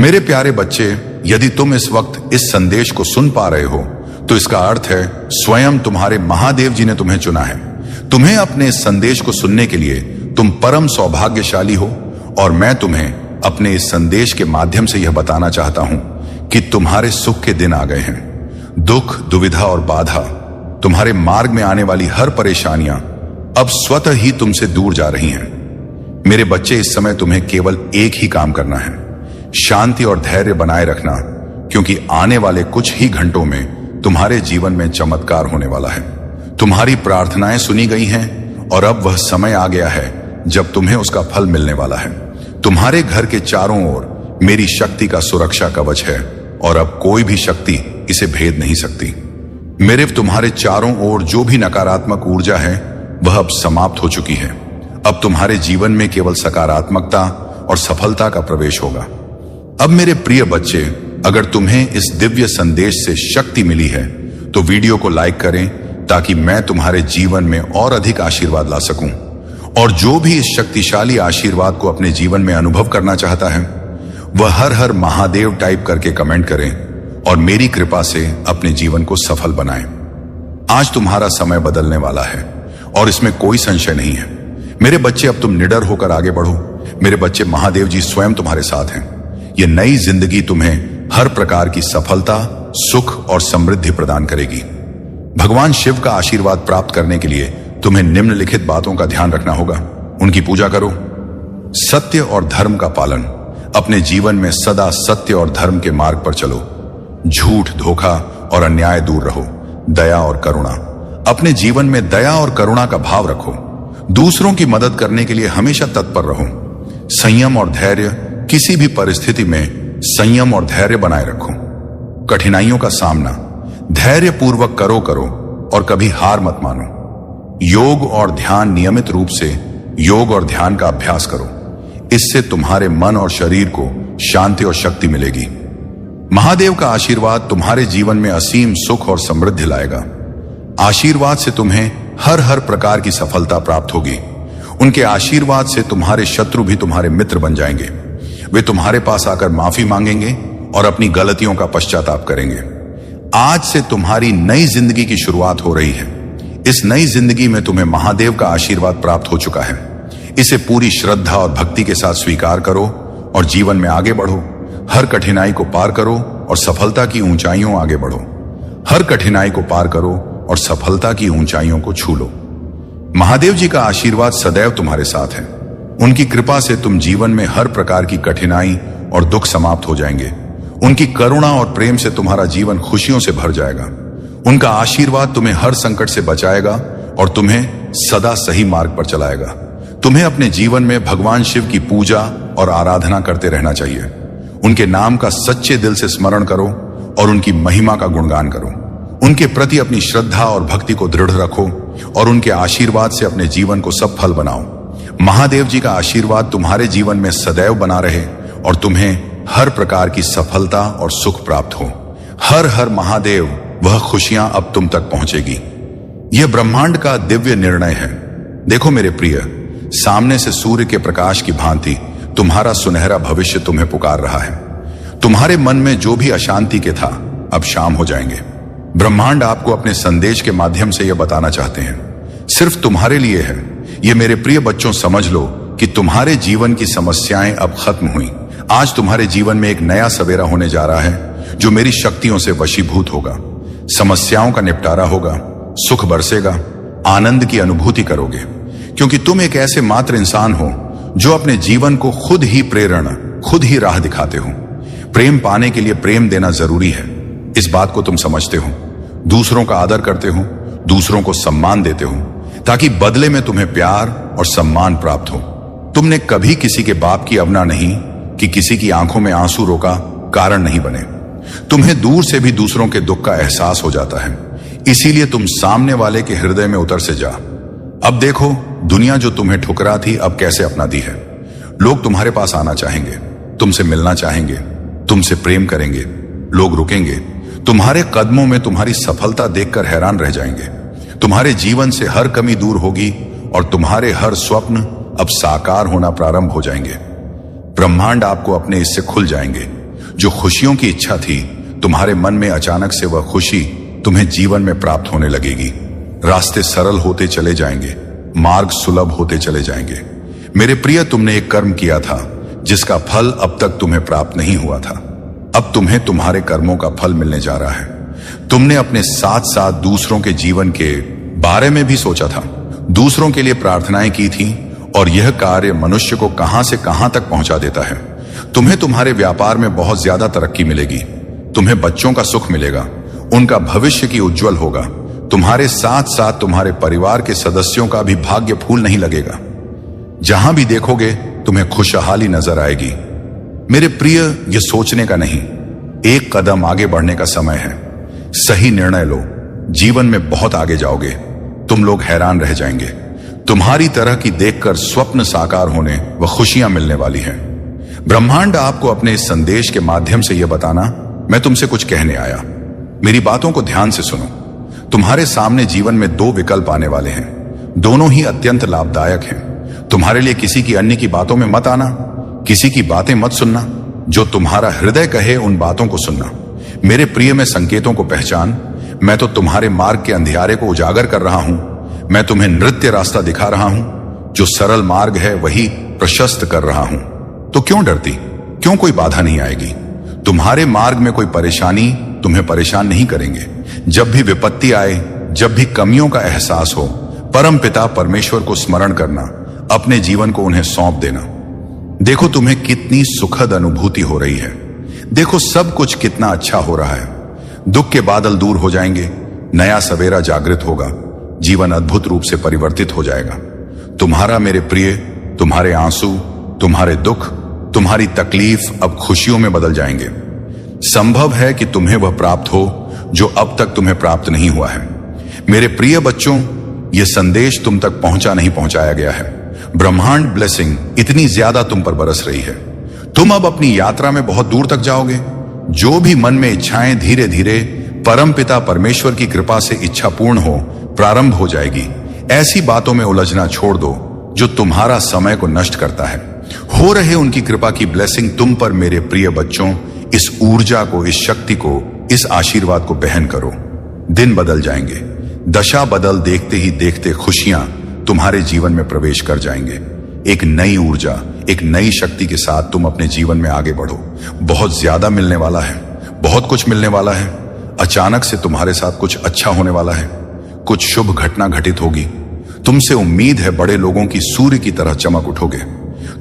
मेरे प्यारे बच्चे, यदि तुम इस वक्त इस संदेश को सुन पा रहे हो तो इसका अर्थ है स्वयं तुम्हारे महादेव जी ने तुम्हें चुना है। तुम्हें अपने इस संदेश को सुनने के लिए तुम परम सौभाग्यशाली हो और मैं तुम्हें अपने इस संदेश के माध्यम से यह बताना चाहता हूं कि तुम्हारे सुख के दिन आ गए हैं। दुख, दुविधा और बाधा, तुम्हारे मार्ग में आने वाली हर परेशानियां अब स्वतः ही तुमसे दूर जा रही हैं। मेरे बच्चे, इस समय तुम्हें केवल एक ही काम करना है, शांति और धैर्य बनाए रखना, क्योंकि आने वाले कुछ ही घंटों में तुम्हारे जीवन में चमत्कार होने वाला है। तुम्हारी प्रार्थनाएं सुनी गई हैं और अब वह समय आ गया है जब तुम्हें उसका फल मिलने वाला है। तुम्हारे घर के चारों ओर मेरी शक्ति का सुरक्षा कवच है और अब कोई भी शक्ति इसे भेद नहीं सकती। मेरे तुम्हारे चारों ओर जो भी नकारात्मक ऊर्जा है वह अब समाप्त हो चुकी है। अब तुम्हारे जीवन में केवल सकारात्मकता और सफलता का प्रवेश होगा। अब मेरे प्रिय बच्चे, अगर तुम्हें इस दिव्य संदेश से शक्ति मिली है तो वीडियो को लाइक करें ताकि मैं तुम्हारे जीवन में और अधिक आशीर्वाद ला सकूं। और जो भी इस शक्तिशाली आशीर्वाद को अपने जीवन में अनुभव करना चाहता है वह हर हर महादेव टाइप करके कमेंट करें और मेरी कृपा से अपने जीवन को सफल बनाएं। आज तुम्हारा समय बदलने वाला है और इसमें कोई संशय नहीं है। मेरे बच्चे, अब तुम निडर होकर आगे बढ़ो। मेरे बच्चे, महादेव जी स्वयं तुम्हारे साथ हैं। यह नई जिंदगी तुम्हें हर प्रकार की सफलता, सुख और समृद्धि प्रदान करेगी। भगवान शिव का आशीर्वाद प्राप्त करने के लिए तुम्हें निम्नलिखित बातों का ध्यान रखना होगा। उनकी पूजा करो, सत्य और धर्म का पालन, अपने जीवन में सदा सत्य और धर्म के मार्ग पर चलो। झूठ, धोखा और अन्याय दूर रहो। दया और करुणा, अपने जीवन में दया और करुणा का भाव रखो। दूसरों की मदद करने के लिए हमेशा तत्पर रहो। संयम और धैर्य, किसी भी परिस्थिति में संयम और धैर्य बनाए रखो। कठिनाइयों का सामना धैर्य पूर्वक करो और कभी हार मत मानो। योग और ध्यान, नियमित रूप से योग और ध्यान का अभ्यास करो। इससे तुम्हारे मन और शरीर को शांति और शक्ति मिलेगी। महादेव का आशीर्वाद तुम्हारे जीवन में असीम सुख और समृद्धि लाएगा। आशीर्वाद से तुम्हें हर हर प्रकार की सफलता प्राप्त होगी। उनके आशीर्वाद से तुम्हारे शत्रु भी तुम्हारे मित्र बन जाएंगे। वे तुम्हारे पास आकर माफी मांगेंगे और अपनी गलतियों का पश्चाताप करेंगे। आज से तुम्हारी नई जिंदगी की शुरुआत हो रही है। इस नई जिंदगी में तुम्हें महादेव का आशीर्वाद प्राप्त हो चुका है। इसे पूरी श्रद्धा और भक्ति के साथ स्वीकार करो और जीवन में आगे बढ़ो। हर कठिनाई को पार करो और सफलता की ऊंचाइयों आगे बढ़ो। हर कठिनाई को पार करो और सफलता की ऊंचाइयों को छू लो। महादेव जी का आशीर्वाद सदैव तुम्हारे साथ है। उनकी कृपा से तुम जीवन में हर प्रकार की कठिनाई और दुख समाप्त हो जाएंगे। उनकी करुणा और प्रेम से तुम्हारा जीवन खुशियों से भर जाएगा। उनका आशीर्वाद तुम्हें हर संकट से बचाएगा और तुम्हें सदा सही मार्ग पर चलाएगा। तुम्हें अपने जीवन में भगवान शिव की पूजा और आराधना करते रहना चाहिए। उनके नाम का सच्चे दिल से स्मरण करो और उनकी महिमा का गुणगान करो। उनके प्रति अपनी श्रद्धा और भक्ति को दृढ़ रखो और उनके आशीर्वाद से अपने जीवन को सफल बनाओ। महादेव जी का आशीर्वाद तुम्हारे जीवन में सदैव बना रहे और तुम्हें हर प्रकार की सफलता और सुख प्राप्त हो। हर हर महादेव, वह खुशियां अब तुम तक पहुंचेगी। यह ब्रह्मांड का दिव्य निर्णय है। देखो मेरे प्रिय, सामने से सूर्य के प्रकाश की भांति तुम्हारा सुनहरा भविष्य तुम्हें पुकार रहा है। तुम्हारे मन में जो भी अशांति के था अब शाम हो जाएंगे। ब्रह्मांड आपको अपने संदेश के माध्यम से यह बताना चाहते हैं, सिर्फ तुम्हारे लिए है। ये मेरे प्रिय बच्चों, समझ लो कि तुम्हारे जीवन की समस्याएं अब खत्म हुई। आज तुम्हारे जीवन में एक नया सवेरा होने जा रहा है जो मेरी शक्तियों से वशीभूत होगा। समस्याओं का निपटारा होगा, सुख बरसेगा, आनंद की अनुभूति करोगे, क्योंकि तुम एक ऐसे मात्र इंसान हो जो अपने जीवन को खुद ही प्रेरणा, खुद ही राह दिखाते हो। प्रेम पाने के लिए प्रेम देना जरूरी है, इस बात को तुम समझते हो। दूसरों का आदर करते हो, दूसरों को सम्मान देते हो, ताकि बदले में तुम्हें प्यार और सम्मान प्राप्त हो। तुमने कभी किसी के बाप की अवना नहीं कि किसी की आंखों में आंसू रोका कारण नहीं बने। तुम्हें दूर से भी दूसरों के दुख का एहसास हो जाता है, इसीलिए तुम सामने वाले के हृदय में उतर से जा। अब देखो, दुनिया जो तुम्हें ठुकरा थी अब कैसे अपनाती है। लोग तुम्हारे पास आना चाहेंगे, तुमसे मिलना चाहेंगे, तुमसे प्रेम करेंगे। लोग रुकेंगे, तुम्हारे कदमों में तुम्हारी सफलता देखकर हैरान रह जाएंगे। तुम्हारे जीवन से हर कमी दूर होगी और तुम्हारे हर स्वप्न अब साकार होना प्रारंभ हो जाएंगे। ब्रह्मांड आपको अपने इससे खुल जाएंगे जो खुशियों की इच्छा थी तुम्हारे मन में, अचानक से वह खुशी तुम्हें जीवन में प्राप्त होने लगेगी। रास्ते सरल होते चले जाएंगे, मार्ग सुलभ होते चले जाएंगे। मेरे प्रिय, तुमने एक कर्म किया था जिसका फल अब तक तुम्हें प्राप्त नहीं हुआ था। अब तुम्हें तुम्हारे कर्मों का फल मिलने जा रहा है। तुमने अपने साथ साथ दूसरों के जीवन के बारे में भी सोचा था, दूसरों के लिए प्रार्थनाएं की थी, और यह कार्य मनुष्य को कहां से कहां तक पहुंचा देता है। तुम्हें तुम्हारे व्यापार में बहुत ज्यादा तरक्की मिलेगी। तुम्हें बच्चों का सुख मिलेगा, उनका भविष्य की उज्जवल होगा। तुम्हारे साथ साथ तुम्हारे परिवार के सदस्यों का भी भाग्य फूल नहीं लगेगा। जहां भी देखोगे तुम्हें खुशहाली नजर आएगी। मेरे प्रिय, यह सोचने का नहीं, एक कदम आगे बढ़ने का समय है। सही निर्णय लो, जीवन में बहुत आगे जाओगे। तुम लोग हैरान रह जाएंगे। तुम्हारी तरह की देखकर स्वप्न साकार होने व खुशियां मिलने वाली हैं। ब्रह्मांड आपको अपने इस संदेश के माध्यम से यह बताना मैं तुमसे कुछ कहने आया। मेरी बातों को ध्यान से सुनो। तुम्हारे सामने जीवन में दो विकल्प आने वाले हैं, दोनों ही अत्यंत लाभदायक हैं। तुम्हारे लिए किसी की अन्य की बातों में मत आना, किसी की बातें मत सुनना। जो तुम्हारा हृदय कहे उन बातों को सुनना। मेरे प्रिय, में संकेतों को पहचान। मैं तो तुम्हारे मार्ग के अंधियारे को उजागर कर रहा हूं। मैं तुम्हें नृत्य रास्ता दिखा रहा हूं। जो सरल मार्ग है वही प्रशस्त कर रहा हूं। तो क्यों डरती? क्यों कोई बाधा नहीं आएगी? तुम्हारे मार्ग में कोई परेशानी तुम्हें परेशान नहीं करेंगे। जब भी विपत्ति आए, जब भी कमियों का एहसास हो, परम पिता परमेश्वर को स्मरण करना, अपने जीवन को उन्हें सौंप देना। देखो तुम्हें कितनी सुखद अनुभूति हो रही है। देखो सब कुछ कितना अच्छा हो रहा है। दुख के बादल दूर हो जाएंगे, नया सवेरा जागृत होगा, जीवन अद्भुत रूप से परिवर्तित हो जाएगा। तुम्हारा मेरे प्रिय, तुम्हारे आंसू, तुम्हारे दुख, तुम्हारी तकलीफ अब खुशियों में बदल जाएंगे। संभव है कि तुम्हें वह प्राप्त हो जो अब तक तुम्हें प्राप्त नहीं हुआ है। मेरे प्रिय बच्चों, यह संदेश तुम तक पहुंचाया गया है। ब्रह्मांड ब्लेसिंग इतनी ज्यादा तुम पर बरस रही है। तुम अब अपनी यात्रा में बहुत दूर तक जाओगे। जो भी मन में इच्छाएं धीरे धीरे परम पिता परमेश्वर की कृपा से इच्छा पूर्ण हो प्रारंभ हो जाएगी। ऐसी बातों में उलझना छोड़ दो जो तुम्हारा समय को नष्ट करता है। हो रहे उनकी कृपा की ब्लेसिंग तुम पर मेरे प्रिय बच्चों। इस ऊर्जा को, इस शक्ति को, इस आशीर्वाद को बहन करो। दिन बदल जाएंगे, दशा बदल देखते ही देखते खुशियां तुम्हारे जीवन में प्रवेश कर जाएंगे। एक नई ऊर्जा, एक नई शक्ति के साथ तुम अपने जीवन में आगे बढ़ो। बहुत ज्यादा मिलने वाला है, बहुत कुछ मिलने वाला है। अचानक से तुम्हारे साथ कुछ अच्छा होने वाला है, कुछ शुभ घटना घटित होगी। तुमसे उम्मीद है बड़े लोगों की सूर्य की तरह चमक उठोगे।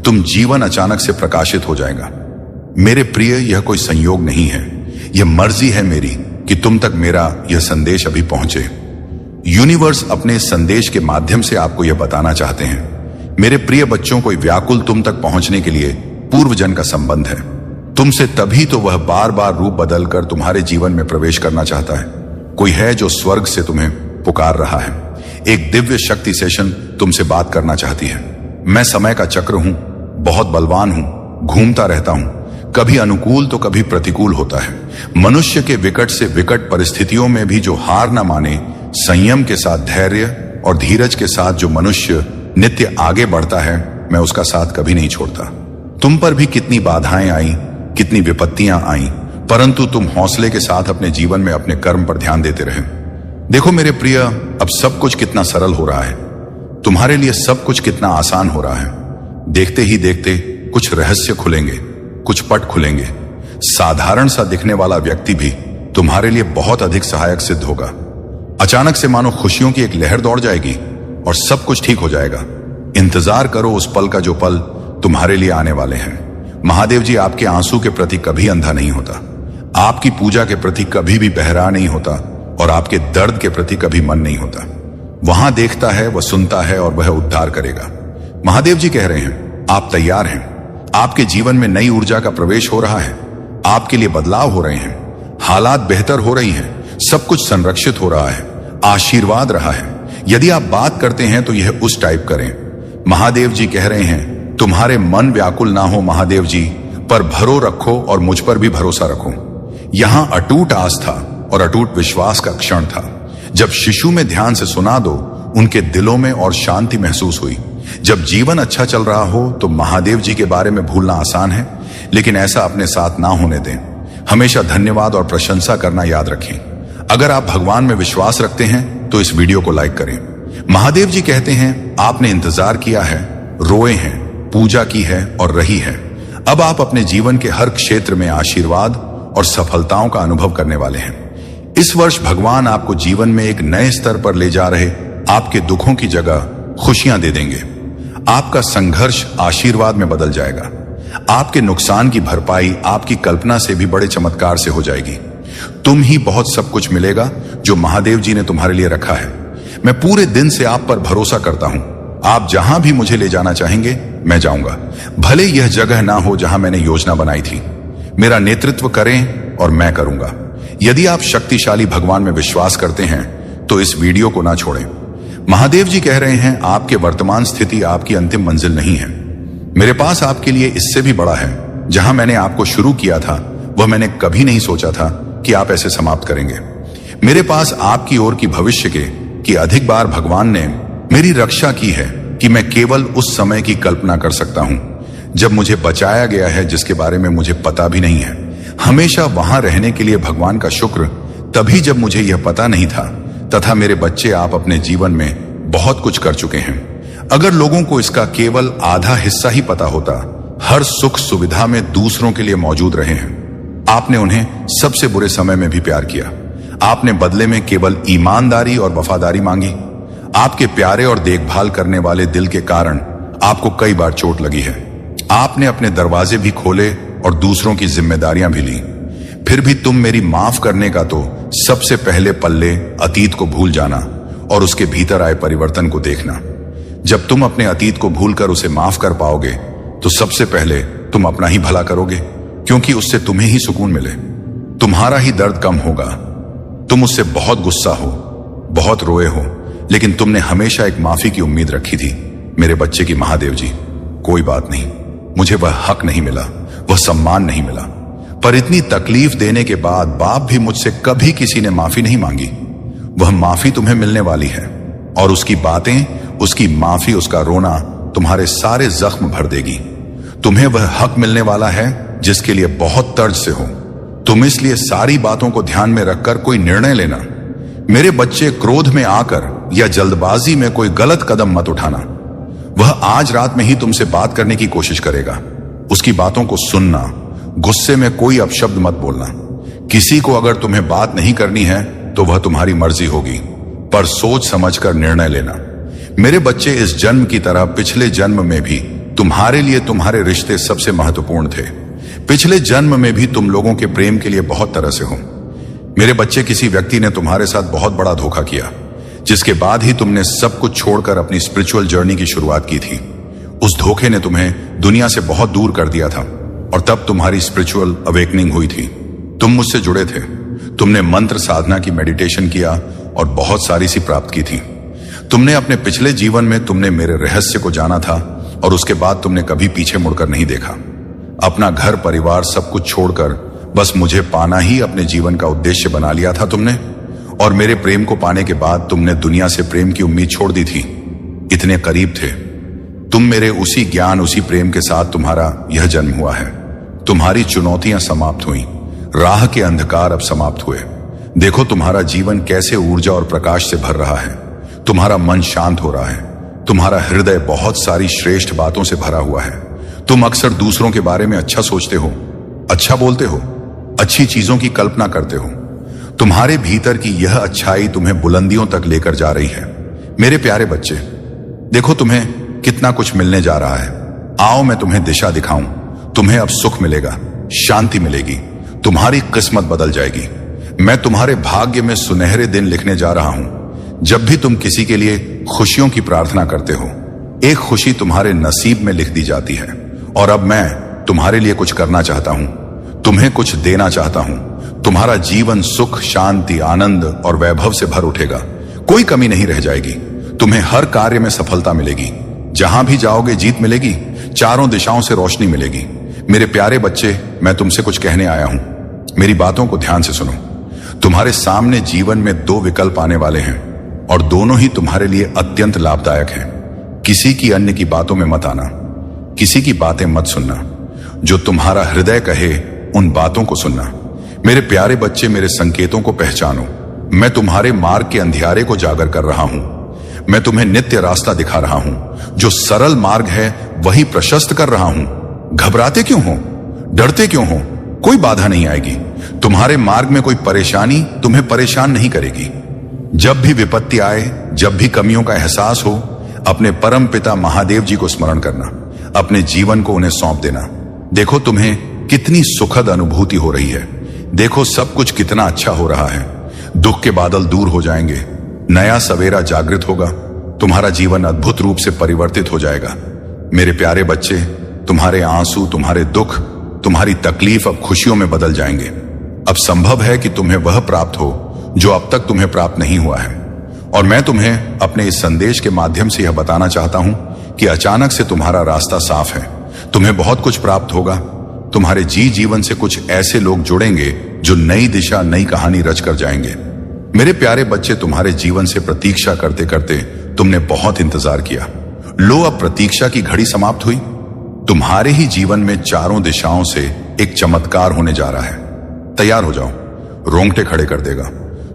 तुम जीवन अचानक से प्रकाशित हो जाएगा। मेरे प्रिय, यह कोई संयोग नहीं है, यह मर्जी है मेरी कि तुम तक मेरा यह संदेश अभी पहुंचे। यूनिवर्स अपने संदेश के माध्यम से आपको यह बताना चाहते हैं। मेरे प्रिय बच्चों, कोई व्याकुल तुम तक पहुंचने के लिए पूर्व जन्म का संबंध है तुमसे, तभी तो वह बार बार रूप बदलकर तुम्हारे जीवन में प्रवेश करना चाहता है। कोई है जो स्वर्ग से तुम्हें पुकार रहा है। एक दिव्य शक्ति सेशन तुमसे बात करना चाहती है। मैं समय का चक्र हूं, बहुत बलवान हूं, घूमता रहता हूं। कभी अनुकूल तो कभी प्रतिकूल होता है। मनुष्य के विकट से विकट परिस्थितियों में भी जो हार न माने, संयम के साथ धैर्य और धीरज के साथ जो मनुष्य नित्य आगे बढ़ता है, मैं उसका साथ कभी नहीं छोड़ता। तुम पर भी कितनी बाधाएं आई, कितनी विपत्तियां आई, परंतु तुम हौसले के साथ अपने जीवन में अपने कर्म पर ध्यान देते रहे। देखो मेरे प्रिय, अब सब कुछ कितना सरल हो रहा है। तुम्हारे लिए सब कुछ कितना आसान हो रहा है। देखते ही देखते कुछ रहस्य खुलेंगे, कुछ पट खुलेंगे। साधारण सा दिखने वाला व्यक्ति भी तुम्हारे लिए बहुत अधिक सहायक सिद्ध होगा। अचानक से मानो खुशियों की एक लहर दौड़ जाएगी और सब कुछ ठीक हो जाएगा। इंतजार करो उस पल का जो पल तुम्हारे लिए आने वाले हैं। महादेव जी आपके आंसू के प्रति कभी अंधा नहीं होता, आपकी पूजा के प्रति कभी भी बहरा नहीं होता, और आपके दर्द के प्रति कभी मन नहीं होता। वहां देखता है, वह सुनता है और वह उद्धार करेगा। महादेव जी कह रहे हैं, आप तैयार हैं। आपके जीवन में नई ऊर्जा का प्रवेश हो रहा है। आपके लिए बदलाव हो रहे हैं, हालात बेहतर हो रही हैं, सब कुछ संरक्षित हो रहा है, आशीर्वाद रहा है। यदि आप बात करते हैं तो यह उस टाइप करें। महादेव जी कह रहे हैं, तुम्हारे मन व्याकुल ना हो महादेव जी, पर भरो रखो और मुझ पर भी भरोसा रखो। यहां अटूट आस्था और अटूट विश्वास का क्षण था। जब शिशु में ध्यान से सुना दो, उनके दिलों में और शांति महसूस हुई। जब जीवन अच्छा चल रहा हो तो महादेव जी के बारे में भूलना आसान है, लेकिन ऐसा अपने साथ ना होने दें। हमेशा धन्यवाद और प्रशंसा करना याद रखें। अगर आप भगवान में विश्वास रखते हैं तो इस वीडियो को लाइक करें। महादेव जी कहते हैं, आपने इंतजार किया है, रोए हैं, पूजा की है और रही है। अब आप अपने जीवन के हर क्षेत्र में आशीर्वाद और सफलताओं का अनुभव करने वाले हैं। इस वर्ष भगवान आपको जीवन में एक नए स्तर पर ले जा रहे आपके दुखों की जगह खुशियां दे देंगे। आपका संघर्ष आशीर्वाद में बदल जाएगा। आपके नुकसान की भरपाई आपकी कल्पना से भी बड़े चमत्कार से हो जाएगी। तुम ही बहुत सब कुछ मिलेगा जो महादेव जी ने तुम्हारे लिए रखा है। मैं पूरे दिन से आप पर भरोसा करता हूं। आप जहां भी मुझे ले जाना चाहेंगे मैं जाऊंगा, भले यह जगह ना हो जहां मैंने योजना बनाई थी। मेरा नेतृत्व करें और मैं करूंगा। यदि आप शक्तिशाली भगवान में विश्वास करते हैं तो इस वीडियो को ना छोड़ें। महादेव जी कह रहे हैं, आपके वर्तमान स्थिति आपकी अंतिम मंजिल नहीं है। मेरे पास आपके लिए इससे भी बड़ा है। जहां मैंने आपको शुरू किया था वह मैंने कभी नहीं सोचा था कि आप ऐसे समाप्त करेंगे। मेरे पास आपकी ओर की भविष्य की अधिक बार भगवान ने मेरी रक्षा की है कि मैं केवल उस समय की कल्पना कर सकता हूं जब मुझे बचाया गया है, जिसके बारे में मुझे पता भी नहीं है। हमेशा वहां रहने के लिए भगवान का शुक्र, तभी जब मुझे यह पता नहीं था। तथा मेरे बच्चे, आप अपने जीवन में बहुत कुछ कर चुके हैं। अगर लोगों को इसका केवल आधा हिस्सा ही पता होता, हर सुख सुविधा में दूसरों के लिए मौजूद रहे हैं। आपने उन्हें सबसे बुरे समय में भी प्यार किया। आपने बदले में केवल ईमानदारी और वफादारी मांगी। आपके प्यारे और देखभाल करने वाले दिल के कारण आपको कई बार चोट लगी है। आपने अपने दरवाजे भी खोले और दूसरों की जिम्मेदारियां भी ली। फिर भी तुम मेरी माफ करने का तो सबसे पहले पल्ले अतीत को भूल जाना और उसके भीतर आए परिवर्तन को देखना। जब तुम अपने अतीत को भूलकर उसे माफ कर पाओगे तो सबसे पहले तुम अपना ही भला करोगे, क्योंकि उससे तुम्हें ही सुकून मिले। तुम्हारा ही दर्द कम होगा। तुम उससे बहुत गुस्सा हो, बहुत रोए हो, लेकिन तुमने हमेशा एक माफी की उम्मीद रखी थी। मेरे बच्चे की महादेव जी, कोई बात नहीं, मुझे वह हक नहीं मिला, वह सम्मान नहीं मिला, पर इतनी तकलीफ देने के बाद बाप भी मुझसे कभी किसी ने माफी नहीं मांगी। वह माफी तुम्हें मिलने वाली है और उसकी बातें, उसकी माफी, उसका रोना तुम्हारे सारे जख्म भर देगी। तुम्हें वह हक मिलने वाला है जिसके लिए बहुत तर्ज से हो। तुम इसलिए सारी बातों को ध्यान में रखकर कोई निर्णय लेना। मेरे बच्चे, क्रोध में आकर या जल्दबाजी में कोई गलत कदम मत उठाना। वह आज रात में ही तुमसे बात करने की कोशिश करेगा। उसकी बातों को सुनना, गुस्से में कोई अपशब्द मत बोलना। किसी को अगर तुम्हें बात नहीं करनी है तो वह तुम्हारी मर्जी होगी, पर सोच समझकर निर्णय लेना। मेरे बच्चे, इस जन्म की तरह पिछले जन्म में भी तुम्हारे लिए तुम्हारे रिश्ते सबसे महत्वपूर्ण थे। पिछले जन्म में भी तुम लोगों के प्रेम के लिए बहुत तरह से हो। मेरे बच्चे, किसी व्यक्ति ने तुम्हारे साथ बहुत बड़ा धोखा किया, जिसके बाद ही तुमने सब कुछ छोड़कर अपनी स्पिरिचुअल जर्नी की शुरुआत की थी। उस धोखे ने तुम्हें दुनिया से बहुत दूर कर दिया था और तब तुम्हारी स्पिरिचुअल अवेकनिंग हुई थी। तुम मुझसे जुड़े थे। तुमने मंत्र साधना की मेडिटेशन किया और बहुत सारी सी प्राप्त की थी। तुमने अपने पिछले जीवन में तुमने मेरे रहस्य को जाना था और उसके बाद तुमने कभी पीछे मुड़कर नहीं देखा। अपना घर परिवार सब कुछ छोड़कर बस मुझे पाना ही अपने जीवन का उद्देश्य बना लिया था तुमने। और मेरे प्रेम को पाने के बाद तुमने दुनिया से प्रेम की उम्मीद छोड़ दी थी। इतने करीब थे तुम मेरे उसी ज्ञान, उसी प्रेम के साथ तुम्हारा यह जन्म हुआ है। तुम्हारी चुनौतियां समाप्त हुई, राह के अंधकार अब समाप्त हुए। देखो तुम्हारा जीवन कैसे ऊर्जा और प्रकाश से भर रहा है। तुम्हारा मन शांत हो रहा है। तुम्हारा हृदय बहुत सारी श्रेष्ठ बातों से भरा हुआ है। तुम अक्सर दूसरों के बारे में अच्छा सोचते हो, अच्छा बोलते हो, अच्छी चीजों की कल्पना करते हो। तुम्हारे भीतर की यह अच्छाई तुम्हें बुलंदियों तक लेकर जा रही है। मेरे प्यारे बच्चे, देखो तुम्हें कितना कुछ मिलने जा रहा है। आओ मैं तुम्हें दिशा दिखाऊं। तुम्हें अब सुख मिलेगा, शांति मिलेगी, तुम्हारी किस्मत बदल जाएगी। मैं तुम्हारे भाग्य में सुनहरे दिन लिखने जा रहा हूं। जब भी तुम किसी के लिए खुशियों की प्रार्थना करते हो, एक खुशी तुम्हारे नसीब में लिख दी जाती है। और अब मैं तुम्हारे लिए कुछ करना चाहता हूं, तुम्हें कुछ देना चाहता हूं। तुम्हारा जीवन सुख, शांति, आनंद और वैभव से भर उठेगा। कोई कमी नहीं रह जाएगी। तुम्हें हर कार्य में सफलता मिलेगी। जहां भी जाओगे जीत मिलेगी। चारों दिशाओं से रोशनी मिलेगी। मेरे प्यारे बच्चे, मैं तुमसे कुछ कहने आया हूं। मेरी बातों को ध्यान से सुनो। तुम्हारे सामने जीवन में दो विकल्प आने वाले हैं और दोनों ही तुम्हारे लिए अत्यंत लाभदायक हैं। किसी की अन्य की बातों में मत आना, किसी की बातें मत सुनना। जो तुम्हारा हृदय कहे उन बातों को सुनना। मेरे प्यारे बच्चे, मेरे संकेतों को पहचानो। मैं तुम्हारे मार्ग के अंधियारे को जागर कर रहा हूं। मैं तुम्हें नित्य रास्ता दिखा रहा हूं। जो सरल मार्ग है वही प्रशस्त कर रहा हूं। घबराते क्यों हो? डरते क्यों हो? कोई बाधा नहीं आएगी। तुम्हारे मार्ग में कोई परेशानी तुम्हें परेशान नहीं करेगी। जब भी विपत्ति आए, जब भी कमियों का एहसास हो, अपने परम पिता महादेव जी को स्मरण करना, अपने जीवन को उन्हें सौंप देना। देखो तुम्हें कितनी सुखद अनुभूति हो रही है। देखो सब कुछ कितना अच्छा हो रहा है। दुख के बादल दूर हो जाएंगे, नया सवेरा जागृत होगा, तुम्हारा जीवन अद्भुत रूप से परिवर्तित हो जाएगा। मेरे प्यारे बच्चे, तुम्हारे आंसू, तुम्हारे दुख, तुम्हारी तकलीफ अब खुशियों में बदल जाएंगे। अब संभव है कि तुम्हें वह प्राप्त हो जो अब तक तुम्हें प्राप्त नहीं हुआ है। और मैं तुम्हें अपने इस संदेश के माध्यम से यह बताना चाहता हूं कि अचानक से तुम्हारा रास्ता साफ है। तुम्हें बहुत कुछ प्राप्त होगा। तुम्हारे जीवन से कुछ ऐसे लोग जुड़ेंगे जो नई दिशा, नई कहानी रच कर जाएंगे। मेरे प्यारे बच्चे, तुम्हारे जीवन से प्रतीक्षा करते करते तुमने बहुत इंतजार किया। लो, अब प्रतीक्षा की घड़ी समाप्त हुई। तुम्हारे ही जीवन में चारों दिशाओं से एक चमत्कार होने जा रहा है। तैयार हो जाओ, रोंगटे खड़े कर देगा।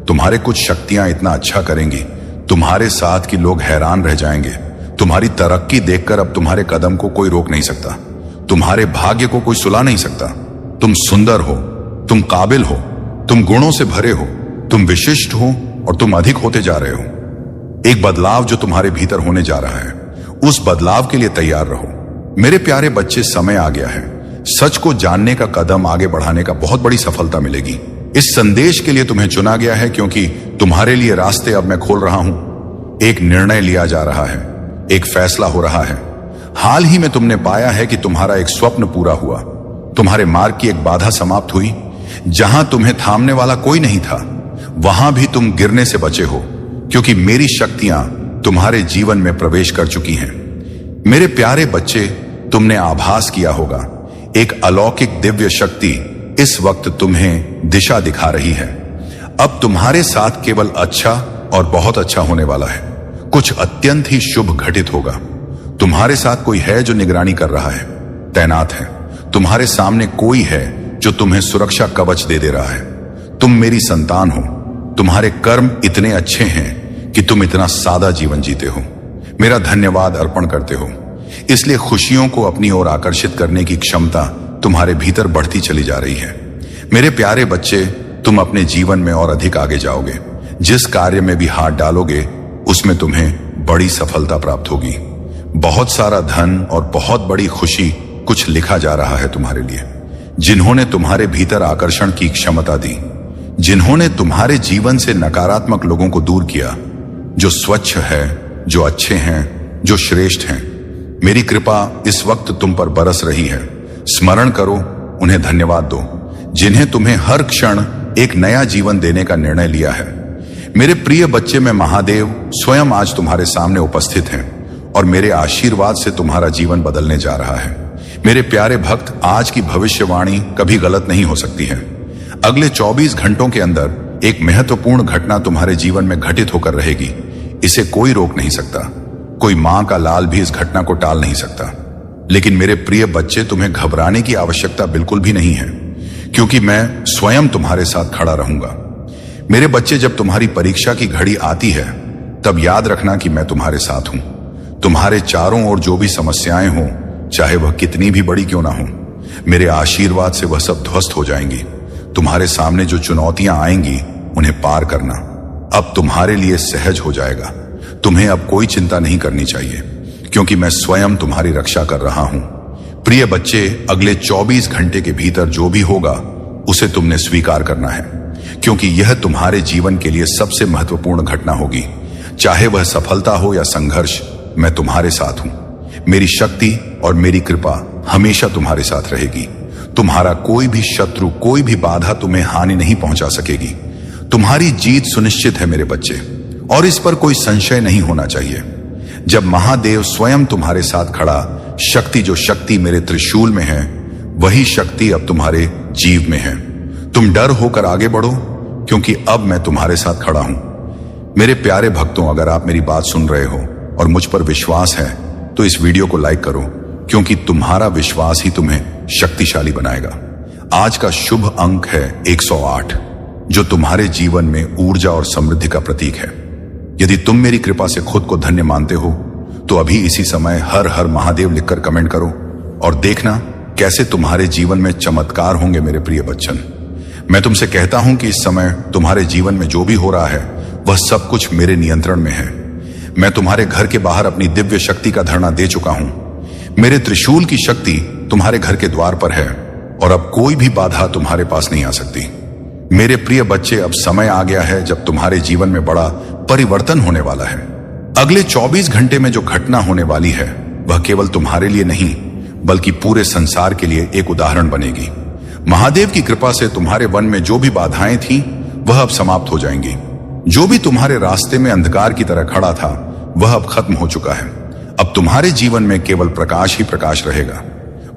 तुम्हारे कुछ शक्तियां इतना अच्छा करेंगी, तुम्हारे साथ के लोग हैरान रह जाएंगे। तुम्हारी तरक्की देखकर अब तुम्हारे कदम को कोई रोक नहीं सकता। तुम्हारे भाग्य को कोई सुला नहीं सकता। तुम सुंदर हो, तुम काबिल हो, तुम गुणों से भरे हो, तुम विशिष्ट हो और तुम अधिक होते जा रहे हो। एक बदलाव जो तुम्हारे भीतर होने जा रहा है, उस बदलाव के लिए तैयार रहो। मेरे प्यारे बच्चे, समय आ गया है। सच को जानने का कदम आगे बढ़ाने का बहुत बड़ी सफलता मिलेगी। इस संदेश के लिए तुम्हें चुना गया है क्योंकि तुम्हारे लिए रास्ते अब मैं खोल रहा हूं। एक निर्णय लिया जा रहा है, एक फैसला हो रहा है। हाल ही में तुमने पाया है कि तुम्हारा एक स्वप्न पूरा हुआ। तुम्हारे मार्ग की एक बाधा समाप्त हुई। जहां तुम्हें थामने वाला कोई नहीं था, वहां भी तुम गिरने से बचे हो, क्योंकि मेरी शक्तियां तुम्हारे जीवन में प्रवेश कर चुकी हैं। मेरे प्यारे बच्चे, तुमने आभास किया होगा, एक अलौकिक दिव्य शक्ति इस वक्त तुम्हें दिशा दिखा रही है। अब तुम्हारे साथ केवल अच्छा और बहुत अच्छा होने वाला है। कुछ अत्यंत ही शुभ घटित होगा। तुम्हारे साथ कोई है जो निगरानी कर रहा है, तैनात है। तुम्हारे सामने कोई है जो तुम्हें सुरक्षा कवच दे दे रहा है। तुम मेरी संतान हो। तुम्हारे कर्म इतने अच्छे हैं कि तुम इतना सादा जीवन जीते हो। मेरा धन्यवाद अर्पण करते हो। इसलिए खुशियों को अपनी ओर आकर्षित करने की क्षमता तुम्हारे भीतर बढ़ती चली जा रही है। मेरे प्यारे बच्चे, तुम अपने जीवन में और अधिक आगे जाओगे। जिस कार्य में भी हाथ डालोगे, उसमें तुम्हें बड़ी सफलता प्राप्त होगी। बहुत सारा धन और बहुत बड़ी खुशी कुछ लिखा जा रहा है तुम्हारे लिए। जिन्होंने तुम्हारे भीतर आकर्षण की क्षमता दी, जिन्होंने तुम्हारे जीवन से नकारात्मक लोगों को दूर किया, जो स्वच्छ है, जो अच्छे हैं, जो श्रेष्ठ हैं, मेरी कृपा इस वक्त तुम पर बरस रही है। स्मरण करो, उन्हें धन्यवाद दो, जिन्हें तुम्हें हर क्षण एक नया जीवन देने का निर्णय लिया है। मेरे प्रिय बच्चे, मैं महादेव स्वयं आज तुम्हारे सामने उपस्थित हैं और मेरे आशीर्वाद से तुम्हारा जीवन बदलने जा रहा है। मेरे प्यारे भक्त, आज की भविष्यवाणी कभी गलत नहीं हो सकती है। अगले 24 घंटों के अंदर एक महत्वपूर्ण घटना तुम्हारे जीवन में घटित होकर रहेगी। इसे कोई रोक नहीं सकता। कोई मां का लाल भी इस घटना को टाल नहीं सकता। लेकिन मेरे प्रिय बच्चे, तुम्हें घबराने की आवश्यकता बिल्कुल भी नहीं है, क्योंकि मैं स्वयं तुम्हारे साथ खड़ा रहूंगा। मेरे बच्चे, जब तुम्हारी परीक्षा की घड़ी आती है, तब याद रखना कि मैं तुम्हारे साथ हूं। तुम्हारे चारों ओर जो भी समस्याएं हों, चाहे वह कितनी भी बड़ी क्यों ना हो, मेरे आशीर्वाद से वह सब ध्वस्त हो जाएंगी। तुम्हारे सामने जो चुनौतियां आएंगी, उन्हें पार करना अब तुम्हारे लिए सहज हो जाएगा। तुम्हें अब कोई चिंता नहीं करनी चाहिए, क्योंकि मैं स्वयं तुम्हारी रक्षा कर रहा हूं। प्रिय बच्चे, अगले 24 घंटे के भीतर जो भी होगा, उसे तुमने स्वीकार करना है, क्योंकि यह तुम्हारे जीवन के लिए सबसे महत्वपूर्ण घटना होगी। चाहे वह सफलता हो या संघर्ष, मैं तुम्हारे साथ हूं। मेरी शक्ति और मेरी कृपा हमेशा तुम्हारे साथ रहेगी। तुम्हारा कोई भी शत्रु, कोई भी बाधा तुम्हें हानि नहीं पहुंचा सकेगी। तुम्हारी जीत सुनिश्चित है मेरे बच्चे, और इस पर कोई संशय नहीं होना चाहिए। जब महादेव स्वयं तुम्हारे साथ खड़ा, शक्ति जो शक्ति मेरे त्रिशूल में है, वही शक्ति अब तुम्हारे जीव में है। तुम डर होकर आगे बढ़ो, क्योंकि अब मैं तुम्हारे साथ खड़ा हूं। मेरे प्यारे भक्तों, अगर आप मेरी बात सुन रहे हो और मुझ पर विश्वास है, तो इस वीडियो को लाइक करो, क्योंकि तुम्हारा विश्वास ही तुम्हें शक्तिशाली बनाएगा। आज का शुभ अंक है 108, जो तुम्हारे जीवन में ऊर्जा और समृद्धि का प्रतीक है। यदि तुम मेरी कृपा से खुद को धन्य मानते हो तो अभी इसी समय हर हर महादेव लिखकर कमेंट करो और देखना कैसे तुम्हारे जीवन में चमत्कार होंगे। मेरे प्रिय बच्चन, मैं तुमसे कहता हूं कि इस समय तुम्हारे जीवन में जो भी हो रहा है वह सब कुछ मेरे नियंत्रण में है। मैं तुम्हारे घर के बाहर अपनी दिव्य शक्ति का धरना दे चुका हूं। मेरे त्रिशूल की शक्ति तुम्हारे घर के द्वार पर है और अब कोई भी बाधा तुम्हारे पास नहीं आ सकती। मेरे प्रिय बच्चे, अब समय आ गया है जब तुम्हारे जीवन में बड़ा परिवर्तन होने वाला है। अगले 24 घंटे में जो घटना होने वाली है वह केवल तुम्हारे लिए नहीं बल्कि पूरे संसार के लिए एक उदाहरण बनेगी। महादेव की कृपा से तुम्हारे वन में जो भी बाधाएं थी वह अब समाप्त हो जाएंगी। जो भी तुम्हारे रास्ते में अंधकार की तरह खड़ा था वह अब खत्म हो चुका है। अब तुम्हारे जीवन में केवल प्रकाश ही प्रकाश रहेगा।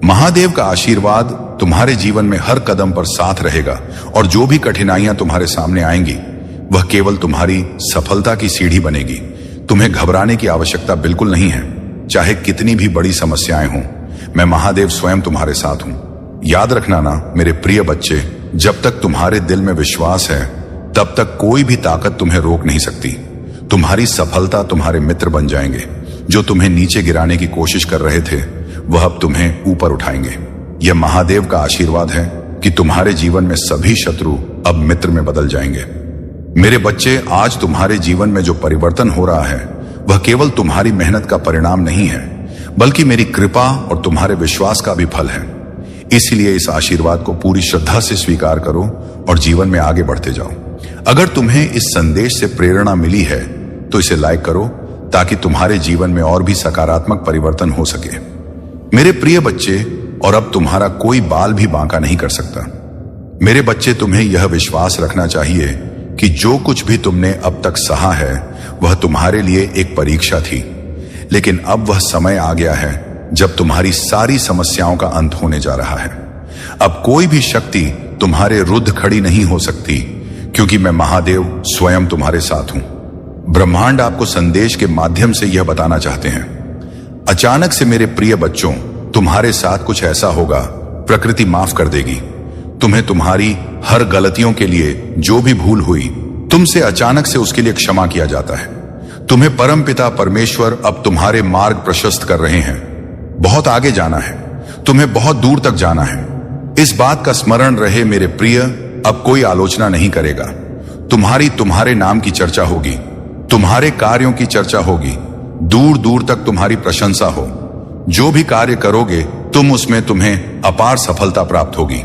महादेव का आशीर्वाद तुम्हारे जीवन में हर कदम पर साथ रहेगा और जो भी कठिनाइयां तुम्हारे सामने आएंगी वह केवल तुम्हारी सफलता की सीढ़ी बनेगी। तुम्हें घबराने की आवश्यकता बिल्कुल नहीं है। चाहे कितनी भी बड़ी समस्याएं हों, मैं महादेव स्वयं तुम्हारे साथ हूं। याद रखना ना मेरे प्रिय बच्चे, जब तक तुम्हारे दिल में विश्वास है तब तक कोई भी ताकत तुम्हें रोक नहीं सकती। तुम्हारी सफलता तुम्हारे मित्र बन जाएंगे। जो तुम्हें नीचे गिराने की कोशिश कर रहे थे वह अब तुम्हें ऊपर उठाएंगे। यह महादेव का आशीर्वाद है कि तुम्हारे जीवन में सभी शत्रु अब मित्र में बदल जाएंगे। मेरे बच्चे, आज तुम्हारे जीवन में जो परिवर्तन हो रहा है वह केवल तुम्हारी मेहनत का परिणाम नहीं है बल्कि मेरी कृपा और तुम्हारे विश्वास का भी फल है। इसलिए इस आशीर्वाद को पूरी श्रद्धा से स्वीकार करो और जीवन में आगे बढ़ते जाओ। अगर तुम्हें इस संदेश से प्रेरणा मिली है तो इसे लाइक करो ताकि तुम्हारे जीवन में और भी सकारात्मक परिवर्तन हो सके। मेरे प्रिय बच्चे, और अब तुम्हारा कोई बाल भी बांका नहीं कर सकता। मेरे बच्चे, तुम्हें यह विश्वास रखना चाहिए कि जो कुछ भी तुमने अब तक सहा है वह तुम्हारे लिए एक परीक्षा थी, लेकिन अब वह समय आ गया है जब तुम्हारी सारी समस्याओं का अंत होने जा रहा है। अब कोई भी शक्ति तुम्हारे रुद्ध खड़ी नहीं हो सकती, क्योंकि मैं महादेव स्वयं तुम्हारे साथ हूं। ब्रह्मांड आपको संदेश के माध्यम से यह बताना चाहते हैं। अचानक से मेरे प्रिय बच्चों, तुम्हारे साथ कुछ ऐसा होगा, प्रकृति माफ कर देगी। तुम्हें तुम्हारी हर गलतियों के लिए जो भी भूल हुई तुमसे अचानक से उसके लिए क्षमा किया जाता है। तुम्हें परमपिता परमेश्वर अब तुम्हारे मार्ग प्रशस्त कर रहे हैं। बहुत आगे जाना है, तुम्हें बहुत दूर तक जाना है। इस बात का स्मरण रहे मेरे प्रिय, अब कोई आलोचना नहीं करेगा। तुम्हारे नाम की चर्चा होगी, तुम्हारे कार्यों की चर्चा होगी, दूर दूर तक तुम्हारी प्रशंसा हो। जो भी कार्य करोगे तुम्हें अपार सफलता प्राप्त होगी।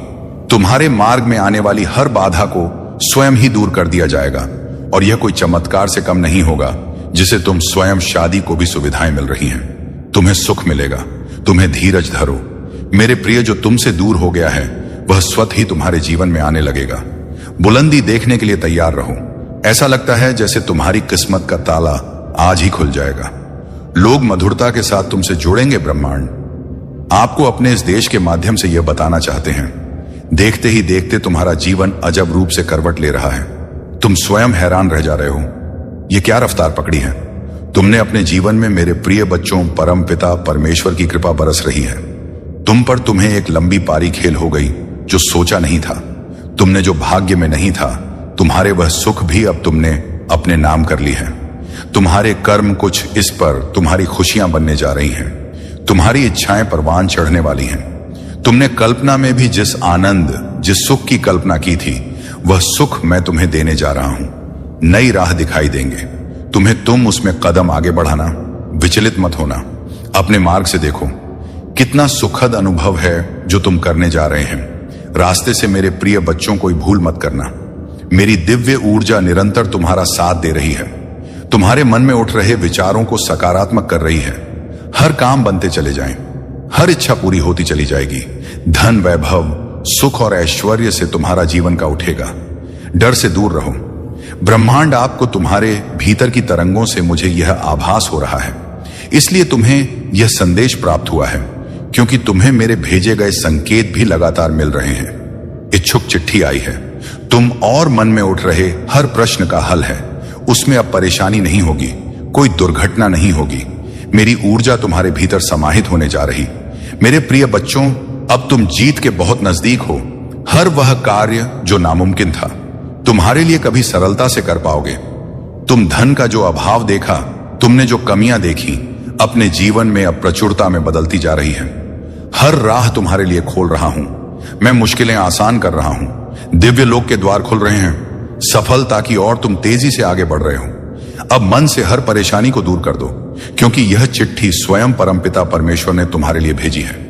तुम्हारे मार्ग में आने वाली हर बाधा को स्वयं ही दूर कर दिया जाएगा और यह कोई चमत्कार से कम नहीं होगा जिसे तुम स्वयं शादी को भी सुविधाएं मिल रही हैं। तुम्हें सुख मिलेगा। तुम्हें धीरज धरो मेरे प्रिय। जो तुमसे दूर हो गया है वह स्वतः ही तुम्हारे जीवन में आने लगेगा। बुलंदी देखने के लिए तैयार रहो। ऐसा लगता है जैसे तुम्हारी किस्मत का ताला आज ही खुल जाएगा। लोग मधुरता के साथ तुमसे जुड़ेंगे। ब्रह्मांड आपको अपने इस देश के माध्यम से यह बताना चाहते हैं। देखते ही देखते तुम्हारा जीवन अजब रूप से करवट ले रहा है। तुम स्वयं हैरान रह जा रहे हो, यह क्या रफ्तार पकड़ी है। तुमने अपने जीवन में मेरे प्रिय बच्चों, परम पिता परमेश्वर की कृपा बरस रही है। तुम पर तुम्हें एक लंबी पारी खेल हो गई जो सोचा नहीं था। तुमने जो भाग्य में नहीं था, तुम्हारे वह सुख भी अब तुमने अपने नाम कर ली है। तुम्हारे कर्म कुछ इस पर तुम्हारी खुशियां बनने जा रही हैं। तुम्हारी इच्छाएं परवान चढ़ने वाली हैं। तुमने कल्पना में भी जिस आनंद, जिस सुख की कल्पना की थी, वह सुख मैं तुम्हें देने जा रहा हूं। नई राह दिखाई देंगे तुम्हें। तुम उसमें कदम आगे बढ़ाना, विचलित मत होना। अपने मार्ग से देखो कितना सुखद अनुभव है जो तुम करने जा रहे हैं। रास्ते से मेरे प्रिय बच्चों कोई भूल मत करना। मेरी दिव्य ऊर्जा निरंतर तुम्हारा साथ दे रही है। तुम्हारे मन में उठ रहे विचारों को सकारात्मक कर रही है। हर काम बनते चले जाएं, हर इच्छा पूरी होती चली जाएगी। धन, वैभव, सुख और ऐश्वर्य से तुम्हारा जीवन का उठेगा। डर से दूर रहो। ब्रह्मांड आपको तुम्हारे भीतर की तरंगों से मुझे यह आभास हो रहा है, इसलिए तुम्हें यह संदेश प्राप्त हुआ है, क्योंकि तुम्हें मेरे भेजे गए संकेत भी लगातार मिल रहे हैं। इच्छुक चिट्ठी आई है। तुम और मन में उठ रहे हर प्रश्न का हल है। उसमें अब परेशानी नहीं होगी, कोई दुर्घटना नहीं होगी। मेरी ऊर्जा तुम्हारे भीतर समाहित होने जा रही। मेरे प्रिय बच्चों, अब तुम जीत के बहुत नजदीक हो। हर वह कार्य जो नामुमकिन था तुम्हारे लिए कभी सरलता से कर पाओगे। तुम धन का जो अभाव देखा, तुमने जो कमियां देखी, अपने जीवन में अब प्रचुरता में बदलती जा रही है। हर राह तुम्हारे लिए खोल रहा हूं, मैं मुश्किलें आसान कर रहा हूं, दिव्य लोक के द्वार खुल रहे हैं सफलता की और तुम तेजी से आगे बढ़ रहे हो। अब मन से हर परेशानी को दूर कर दो, क्योंकि यह चिट्ठी स्वयं परमपिता परमेश्वर ने तुम्हारे लिए भेजी है।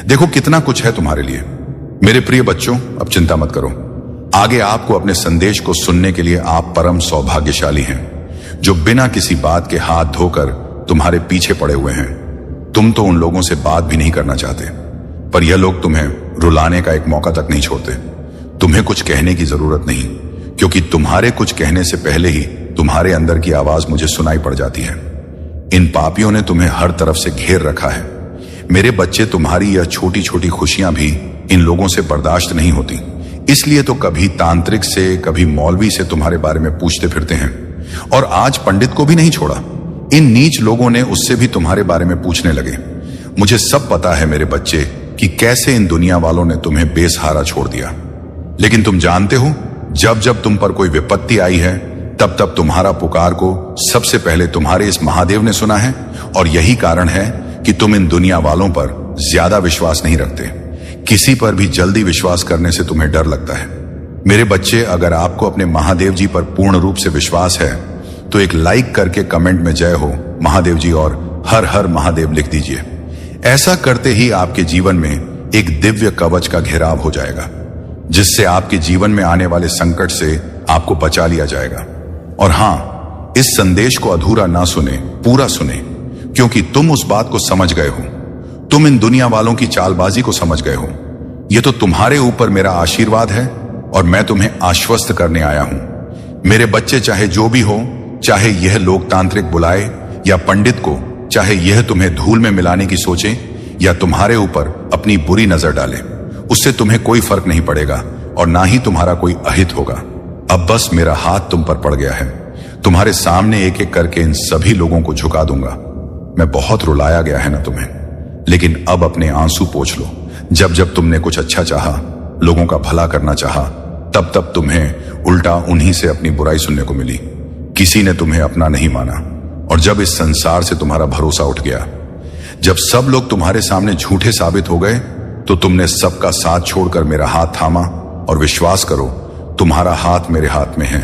देखो कितना कुछ है तुम्हारे लिए। मेरे प्रिय बच्चों, अब चिंता मत करो। आगे आपको अपने संदेश को सुनने के लिए आप परम सौभाग्यशाली हैं, जो बिना किसी बात के हाथ धोकर तुम्हारे पीछे पड़े हुए हैं। तुम तो उन लोगों से बात भी नहीं करना चाहते, पर यह लोग तुम्हें रुलाने का एक मौका तक नहीं छोड़ते। तुम्हें कुछ कहने की जरूरत नहीं, क्योंकि तुम्हारे कुछ कहने से पहले ही तुम्हारे अंदर की आवाज मुझे सुनाई पड़ जाती है। इन पापियों ने तुम्हें हर तरफ से घेर रखा है। मेरे बच्चे, तुम्हारी यह छोटी छोटी खुशियां भी इन लोगों से बर्दाश्त नहीं होती, इसलिए तो कभी तांत्रिक से, कभी मौलवी से तुम्हारे बारे में पूछते फिरते हैं, और आज पंडित को भी नहीं छोड़ा। इन नीच लोगों ने उससे भी तुम्हारे बारे में पूछने लगे। मुझे सब पता है मेरे बच्चे कि कैसे इन दुनिया वालों ने तुम्हें बेसहारा छोड़ दिया। लेकिन तुम जानते हो, जब जब तुम पर कोई विपत्ति आई है, तब तब तुम्हारा पुकार को सबसे पहले तुम्हारे इस महादेव ने सुना है, और यही कारण है कि तुम इन दुनिया वालों पर ज्यादा विश्वास नहीं रखते। किसी पर भी जल्दी विश्वास करने से तुम्हें डर लगता है। मेरे बच्चे, अगर आपको अपने महादेव जी पर पूर्ण रूप से विश्वास है, तो एक लाइक करके कमेंट में जय हो महादेव जी और हर हर महादेव लिख दीजिए। ऐसा करते ही आपके जीवन में एक दिव्य कवच का घेराव हो जाएगा, जिससे आपके जीवन में आने वाले संकट से आपको बचा लिया जाएगा। और हां, इस संदेश को अधूरा ना सुने, पूरा सुने, क्योंकि तुम उस बात को समझ गए हो। तुम इन दुनिया वालों की चालबाजी को समझ गए हो। यह तो तुम्हारे ऊपर मेरा आशीर्वाद है, और मैं तुम्हें आश्वस्त करने आया हूं। मेरे बच्चे, चाहे जो भी हो, चाहे यह लोकतांत्रिक बुलाए या पंडित को, चाहे यह तुम्हें धूल में मिलाने की सोचे या तुम्हारे ऊपर अपनी बुरी नजर डाले, उससे तुम्हें कोई फर्क नहीं पड़ेगा, और ना ही तुम्हारा कोई अहित होगा। अब बस मेरा हाथ तुम पर पड़ गया है। तुम्हारे सामने एक एक करके इन सभी लोगों को झुका दूंगा। मैं बहुत रुलाया गया है ना तुम्हें, लेकिन अब अपने आंसू पोंछ लो। जब जब तुमने कुछ अच्छा चाहा, लोगों का भला करना चाहा, तब तब तुम्हें उल्टा उन्हीं से अपनी बुराई सुनने को मिली। किसी ने तुम्हें अपना नहीं माना, और जब इस संसार से तुम्हारा भरोसा उठ गया, जब सब लोग तुम्हारे सामने झूठे साबित हो गए, तो तुमने सबका साथ छोड़कर मेरा हाथ थामा। और विश्वास करो, तुम्हारा हाथ मेरे हाथ में है।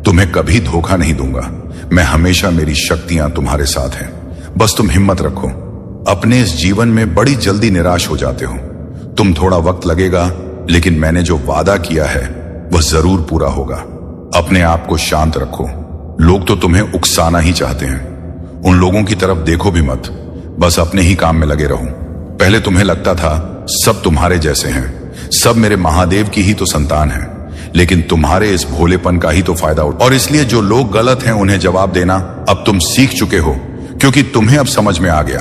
तुम्हें कभी धोखा नहीं दूंगा। मैं हमेशा, मेरी शक्तियां तुम्हारे साथ हैं। बस तुम हिम्मत रखो। अपने इस जीवन में बड़ी जल्दी निराश हो जाते हो। तुम थोड़ा वक्त लगेगा, लेकिन मैंने जो वादा किया है वह जरूर पूरा होगा। अपने आप को शांत रखो। लोग तो तुम्हें उकसाना ही चाहते हैं। उन लोगों की तरफ देखो भी मत, बस अपने ही काम में लगे रहो। पहले तुम्हें लगता था सब तुम्हारे जैसे हैं, सब मेरे महादेव की ही तो संतान है, लेकिन तुम्हारे इस भोलेपन का ही तो फायदा उठा, और इसलिए जो लोग गलत हैं उन्हें जवाब देना अब तुम सीख चुके हो, क्योंकि तुम्हें अब समझ में आ गया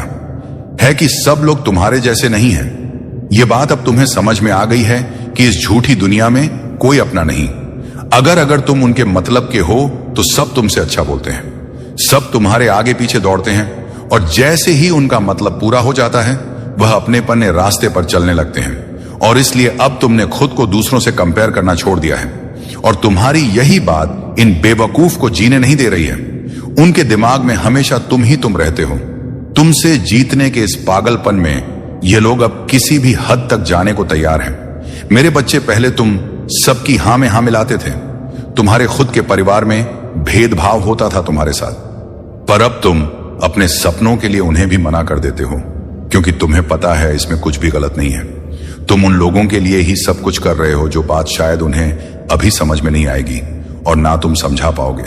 है कि सब लोग तुम्हारे जैसे नहीं हैं। यह बात अब तुम्हें समझ में आ गई है कि इस झूठी दुनिया में कोई अपना नहीं। अगर तुम उनके मतलब के हो, तो सब तुमसे अच्छा बोलते हैं, सब तुम्हारे आगे पीछे दौड़ते हैं, और जैसे ही उनका मतलब पूरा हो जाता है, वह अपनेपन रास्ते पर चलने लगते हैं। और इसलिए अब तुमने खुद को दूसरों से कंपेयर करना छोड़ दिया है, और तुम्हारी यही बात इन बेवकूफ को जीने नहीं दे रही है। उनके दिमाग में हमेशा तुम ही तुम रहते हो। तुमसे जीतने के इस पागलपन में ये लोग अब किसी भी हद तक जाने को तैयार हैं। मेरे बच्चे, पहले तुम सबकी हां में हां मिलाते थे। तुम्हारे खुद के परिवार में भेदभाव होता था तुम्हारे साथ, पर अब तुम अपने सपनों के लिए उन्हें भी मना कर देते हो, क्योंकि तुम्हें पता है इसमें कुछ भी गलत नहीं है। तुम उन लोगों के लिए ही सब कुछ कर रहे हो जो बात शायद उन्हें अभी समझ में नहीं आएगी और ना तुम समझा पाओगे,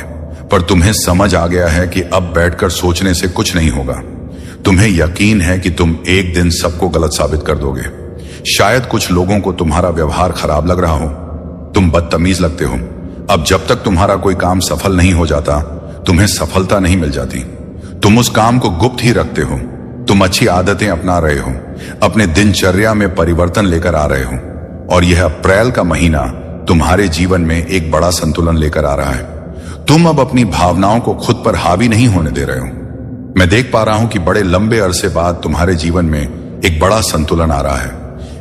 पर तुम्हें समझ आ गया है कि अब बैठकर सोचने से कुछ नहीं होगा। तुम्हें यकीन है कि तुम एक दिन सबको गलत साबित कर दोगे। शायद कुछ लोगों को तुम्हारा व्यवहार खराब लग रहा हो, तुम बदतमीज लगते हो। अब जब तक तुम्हारा कोई काम सफल नहीं हो जाता, तुम्हें सफलता नहीं मिल जाती। तुम उस काम को गुप्त ही रखते हो। तुम अच्छी आदतें अपना रहे हो, अपने दिनचर्या में परिवर्तन लेकर आ रहे हो, और यह अप्रैल का महीना तुम्हारे जीवन में एक बड़ा संतुलन लेकर आ रहा है। तुम अब अपनी भावनाओं को खुद पर हावी नहीं होने दे रहे हो। मैं देख पा रहा हूं कि बड़े लंबे अरसे बाद तुम्हारे जीवन में एक बड़ा संतुलन आ रहा है।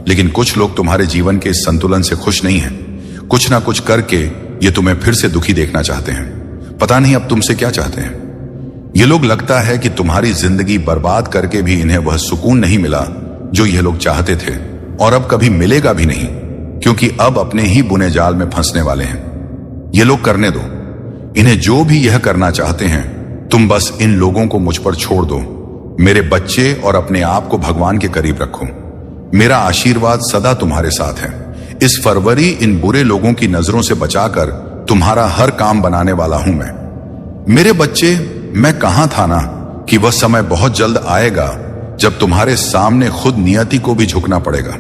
लेकिन कुछ लोग तुम्हारे जीवन के इस संतुलन से खुश नहीं हैं। कुछ ना कुछ करके ये तुम्हें फिर से दुखी देखना चाहते हैं। पता नहीं अब तुमसे क्या चाहते हैं। ये लोग लगता है कि तुम्हारी जिंदगी बर्बाद करके भी इन्हें वह सुकून नहीं मिला जो ये लोग चाहते थे, और अब कभी मिलेगा भी नहीं, क्योंकि अब अपने ही बुने जाल में फंसने वाले हैं। ये लोग करने दो। इन्हें जो भी यह करना चाहते हैं, तुम बस इन लोगों को मुझ पर छोड़ दो। मेरे बच्चे, और अपने आप को भगवान के करीब रखो। मेरा आशीर्वाद सदा तुम्हारे साथ है। इस फरवरी इन बुरे लोगों की नजरों से बचाकर तुम्हारा हर काम बनाने वाला हूं मैं। मेरे बच्चे, मैं कहां था ना कि वह समय बहुत जल्द आएगा जब तुम्हारे सामने खुद नियति को भी झुकना पड़ेगा।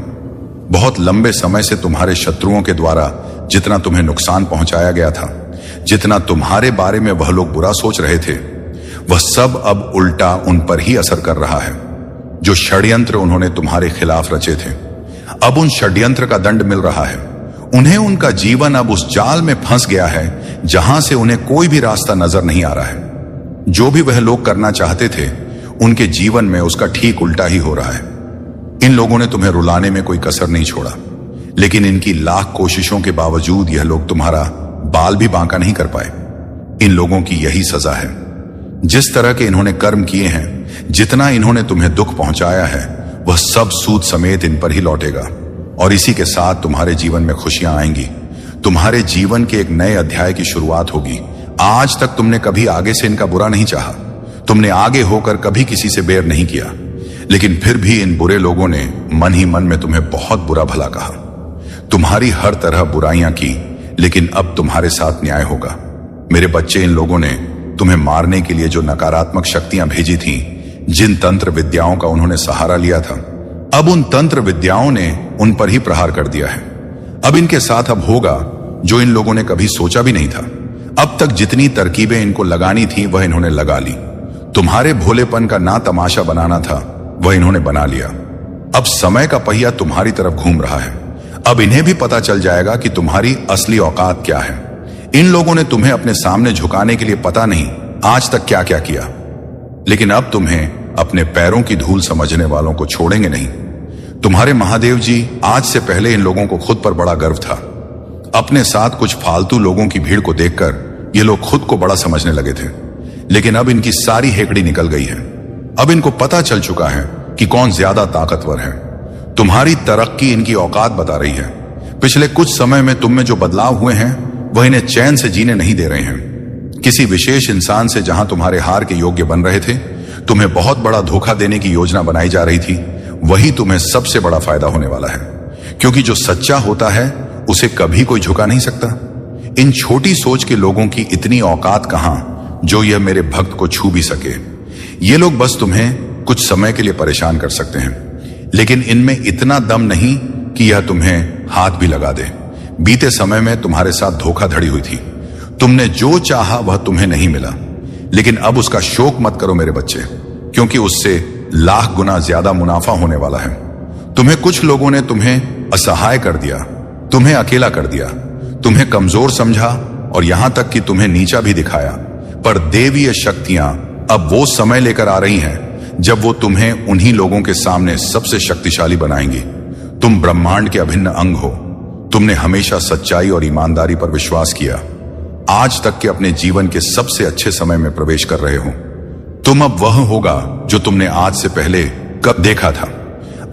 बहुत लंबे समय से तुम्हारे शत्रुओं के द्वारा जितना तुम्हें नुकसान पहुंचाया गया था, जितना तुम्हारे बारे में वह लोग बुरा सोच रहे थे, वह सब अब उल्टा उन पर ही असर कर रहा है। जो षड्यंत्र उन्होंने तुम्हारे खिलाफ रचे थे, अब उन षड्यंत्र का दंड मिल रहा है। उन्हें उनका जीवन अब उस जाल में फंस गया है जहां से उन्हें कोई भी रास्ता नजर नहीं आ रहा है। जो भी वह लोग करना चाहते थे, उनके जीवन में उसका ठीक उल्टा ही हो रहा है। इन लोगों ने तुम्हें रुलाने में कोई कसर नहीं छोड़ा, लेकिन इनकी लाख कोशिशों के बावजूद यह लोग तुम्हारा बाल भी बांका नहीं कर पाए। इन लोगों की यही सजा है। जिस तरह के इन्होंने कर्म किए हैं, जितना इन्होंने तुम्हें दुख पहुंचाया है, वह सब सूद समेत इन पर ही लौटेगा, और इसी के साथ तुम्हारे जीवन में खुशियां आएंगी। तुम्हारे जीवन के एक नए अध्याय की शुरुआत होगी। आज तक तुमने कभी आगे से इनका बुरा नहीं चाहा। तुमने आगे होकर कभी किसी से बैर नहीं किया, लेकिन फिर भी इन बुरे लोगों ने मन ही मन में तुम्हें बहुत बुरा भला कहा। तुम्हारी हर तरह बुराइयां की, लेकिन अब तुम्हारे साथ न्याय होगा। मेरे बच्चे, इन लोगों ने तुम्हें मारने के लिए जो नकारात्मक शक्तियां भेजी थीं, जिन तंत्र विद्याओं का उन्होंने सहारा लिया था, अब उन तंत्र विद्याओं ने उन पर ही प्रहार कर दिया है। अब इनके साथ अब होगा जो इन लोगों ने कभी सोचा भी नहीं था। अब तक जितनी तरकीबें इनको लगानी थी, वह इन्होंने लगा ली। तुम्हारे भोलेपन का ना तमाशा बनाना था, वह इन्होंने बना लिया। अब समय का पहिया तुम्हारी तरफ घूम रहा है। अब इन्हें भी पता चल जाएगा कि तुम्हारी असली औकात क्या है। इन लोगों ने तुम्हें अपने सामने झुकाने के लिए पता नहीं आज तक क्या क्या किया, लेकिन अब तुम्हें अपने पैरों की धूल समझने वालों को छोड़ेंगे नहीं। तुम्हारे महादेव जी, आज से पहले इन लोगों को खुद पर बड़ा गर्व था। अपने साथ कुछ फालतू लोगों की भीड़ को देखकर ये लोग खुद को बड़ा समझने लगे थे, लेकिन अब इनकी सारी हेकड़ी निकल गई है। अब इनको पता चल चुका है कि कौन ज्यादा ताकतवर है। तुम्हारी तरक्की इनकी औकात बता रही है। पिछले कुछ समय में तुम में जो बदलाव हुए हैं, वह इन्हें चैन से जीने नहीं दे रहे हैं। किसी विशेष इंसान से जहां तुम्हारे हार के योग्य बन रहे थे, तुम्हें बहुत बड़ा धोखा देने की योजना बनाई जा रही थी, वही तुम्हें सबसे बड़ा फायदा होने वाला है। क्योंकि जो सच्चा होता है, उसे कभी कोई झुका नहीं सकता। इन छोटी सोच के लोगों की इतनी औकात कहां जो यह मेरे भक्त को छू भी सके। ये लोग बस तुम्हें कुछ समय के लिए परेशान कर सकते हैं, लेकिन इनमें इतना दम नहीं कि यह तुम्हें हाथ भी लगा दे। बीते समय में तुम्हारे साथ धोखाधड़ी हुई थी। तुमने जो चाहा वह तुम्हें नहीं मिला, लेकिन अब उसका शोक मत करो मेरे बच्चे, क्योंकि उससे लाख गुना ज्यादा मुनाफा होने वाला है। तुम्हें कुछ लोगों ने तुम्हें असहाय कर दिया, तुम्हें अकेला कर दिया, तुम्हें कमजोर समझा और यहां तक कि तुम्हें नीचा भी दिखाया। पर देवीय शक्तियां अब वो समय लेकर आ रही हैं जब वो तुम्हें उन्हीं लोगों के सामने सबसे शक्तिशाली बनाएंगी। तुम ब्रह्मांड के अभिन्न अंग हो। तुमने हमेशा सच्चाई और ईमानदारी पर विश्वास किया। आज तक के अपने जीवन के सबसे अच्छे समय में प्रवेश कर रहे हो। तुम अब वह होगा जो तुमने आज से पहले कब देखा था।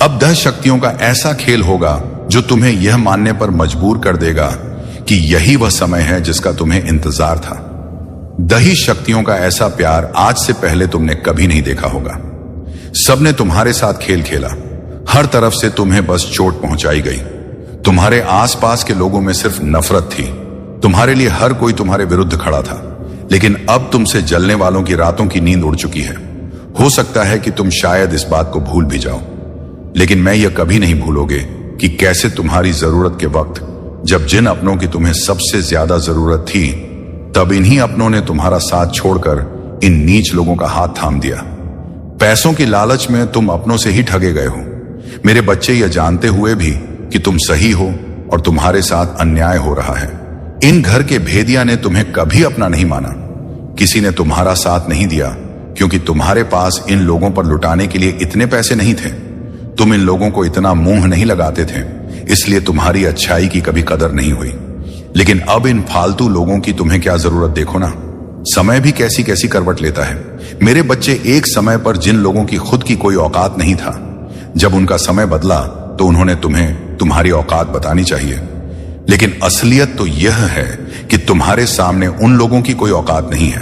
अब 10 शक्तियों का ऐसा खेल होगा जो तुम्हें यह मानने पर मजबूर कर देगा कि यही वह समय है जिसका तुम्हें इंतजार था। दही शक्तियों का ऐसा प्यार आज से पहले तुमने कभी नहीं देखा होगा। सबने तुम्हारे साथ खेल खेला। हर तरफ से तुम्हें बस चोट पहुंचाई गई। तुम्हारे आसपास के लोगों में सिर्फ नफरत थी। तुम्हारे लिए हर कोई तुम्हारे विरुद्ध खड़ा था, लेकिन अब तुमसे जलने वालों की रातों की नींद उड़ चुकी है। हो सकता है कि तुम शायद इस बात को भूल भी जाओ, लेकिन मैं यह कभी नहीं भूलोगे कि कैसे तुम्हारी जरूरत के वक्त, जब जिन अपनों की तुम्हें सबसे ज्यादा जरूरत थी, तब इन्हीं अपनों ने तुम्हारा साथ छोड़कर इन नीच लोगों का हाथ थाम दिया। पैसों की लालच में तुम अपनों से ही ठगे गए हो। मेरे बच्चे, यह जानते हुए भी कि तुम सही हो और तुम्हारे साथ अन्याय हो रहा है। इन घर के भेदिया ने तुम्हें कभी अपना नहीं माना। किसी ने तुम्हारा साथ नहीं दिया, क्योंकि तुम्हारे पास इन लोगों पर लुटाने के लिए इतने पैसे नहीं थे। तुम इन लोगों को इतना मुंह नहीं लगाते थे, इसलिए तुम्हारी अच्छाई की कभी कदर नहीं हुई। लेकिन अब इन फालतू लोगों की तुम्हें क्या जरूरत, देखो ना समय भी कैसी कैसी करवट लेता है। मेरे बच्चे, एक समय पर जिन लोगों की खुद की कोई औकात नहीं था, जब उनका समय बदला तो उन्होंने तुम्हें तुम्हारी औकात बतानी चाहिए। लेकिन असलियत तो यह है कि तुम्हारे सामने उन लोगों की कोई औकात नहीं है।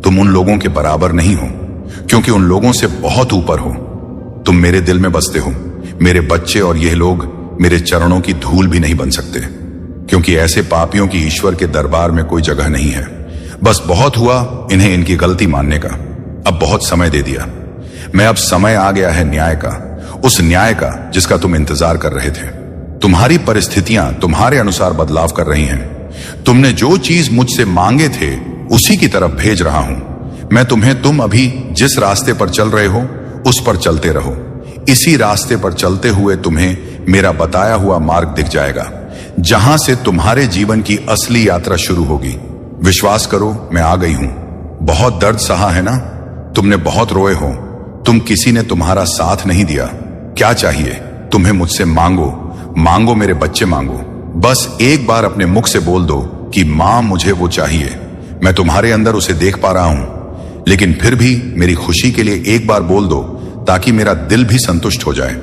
तुम उन लोगों के बराबर नहीं हो, क्योंकि उन लोगों से बहुत ऊपर हो। तुम मेरे दिल में बसते हो। मेरे बच्चे और यह लोग मेरे चरणों की धूल भी नहीं बन सकते, क्योंकि ऐसे पापियों की ईश्वर के दरबार में कोई जगह नहीं है। बस बहुत हुआ इन्हें इनकी गलती मानने का। अब बहुत समय दे दिया। मैं अब समय आ गया है न्याय का, उस न्याय का जिसका तुम इंतजार कर रहे थे। तुम्हारी परिस्थितियां तुम्हारे अनुसार बदलाव कर रही हैं। तुमने जो चीज मुझसे मांगे थे उसी की तरफ भेज रहा हूं। मैं तुम्हें, तुम अभी जिस रास्ते पर चल रहे हो उस पर चलते रहो। इसी रास्ते पर चलते हुए तुम्हें मेरा बताया हुआ मार्ग दिख जाएगा, जहां से तुम्हारे जीवन की असली यात्रा शुरू होगी। विश्वास करो, मैं आ गई हूं। बहुत दर्द सहा है ना, तुमने बहुत रोए हो। तुम किसी ने तुम्हारा साथ नहीं दिया। क्या चाहिए तुम्हें मुझसे? मांगो, मांगो मेरे बच्चे, मांगो। बस एक बार अपने मुख से बोल दो कि मां मुझे वो चाहिए। मैं तुम्हारे अंदर उसे देख पा रहा हूं। लेकिन फिर भी मेरी खुशी के लिए एक बार बोल दो, ताकि मेरा दिल भी संतुष्ट हो जाए।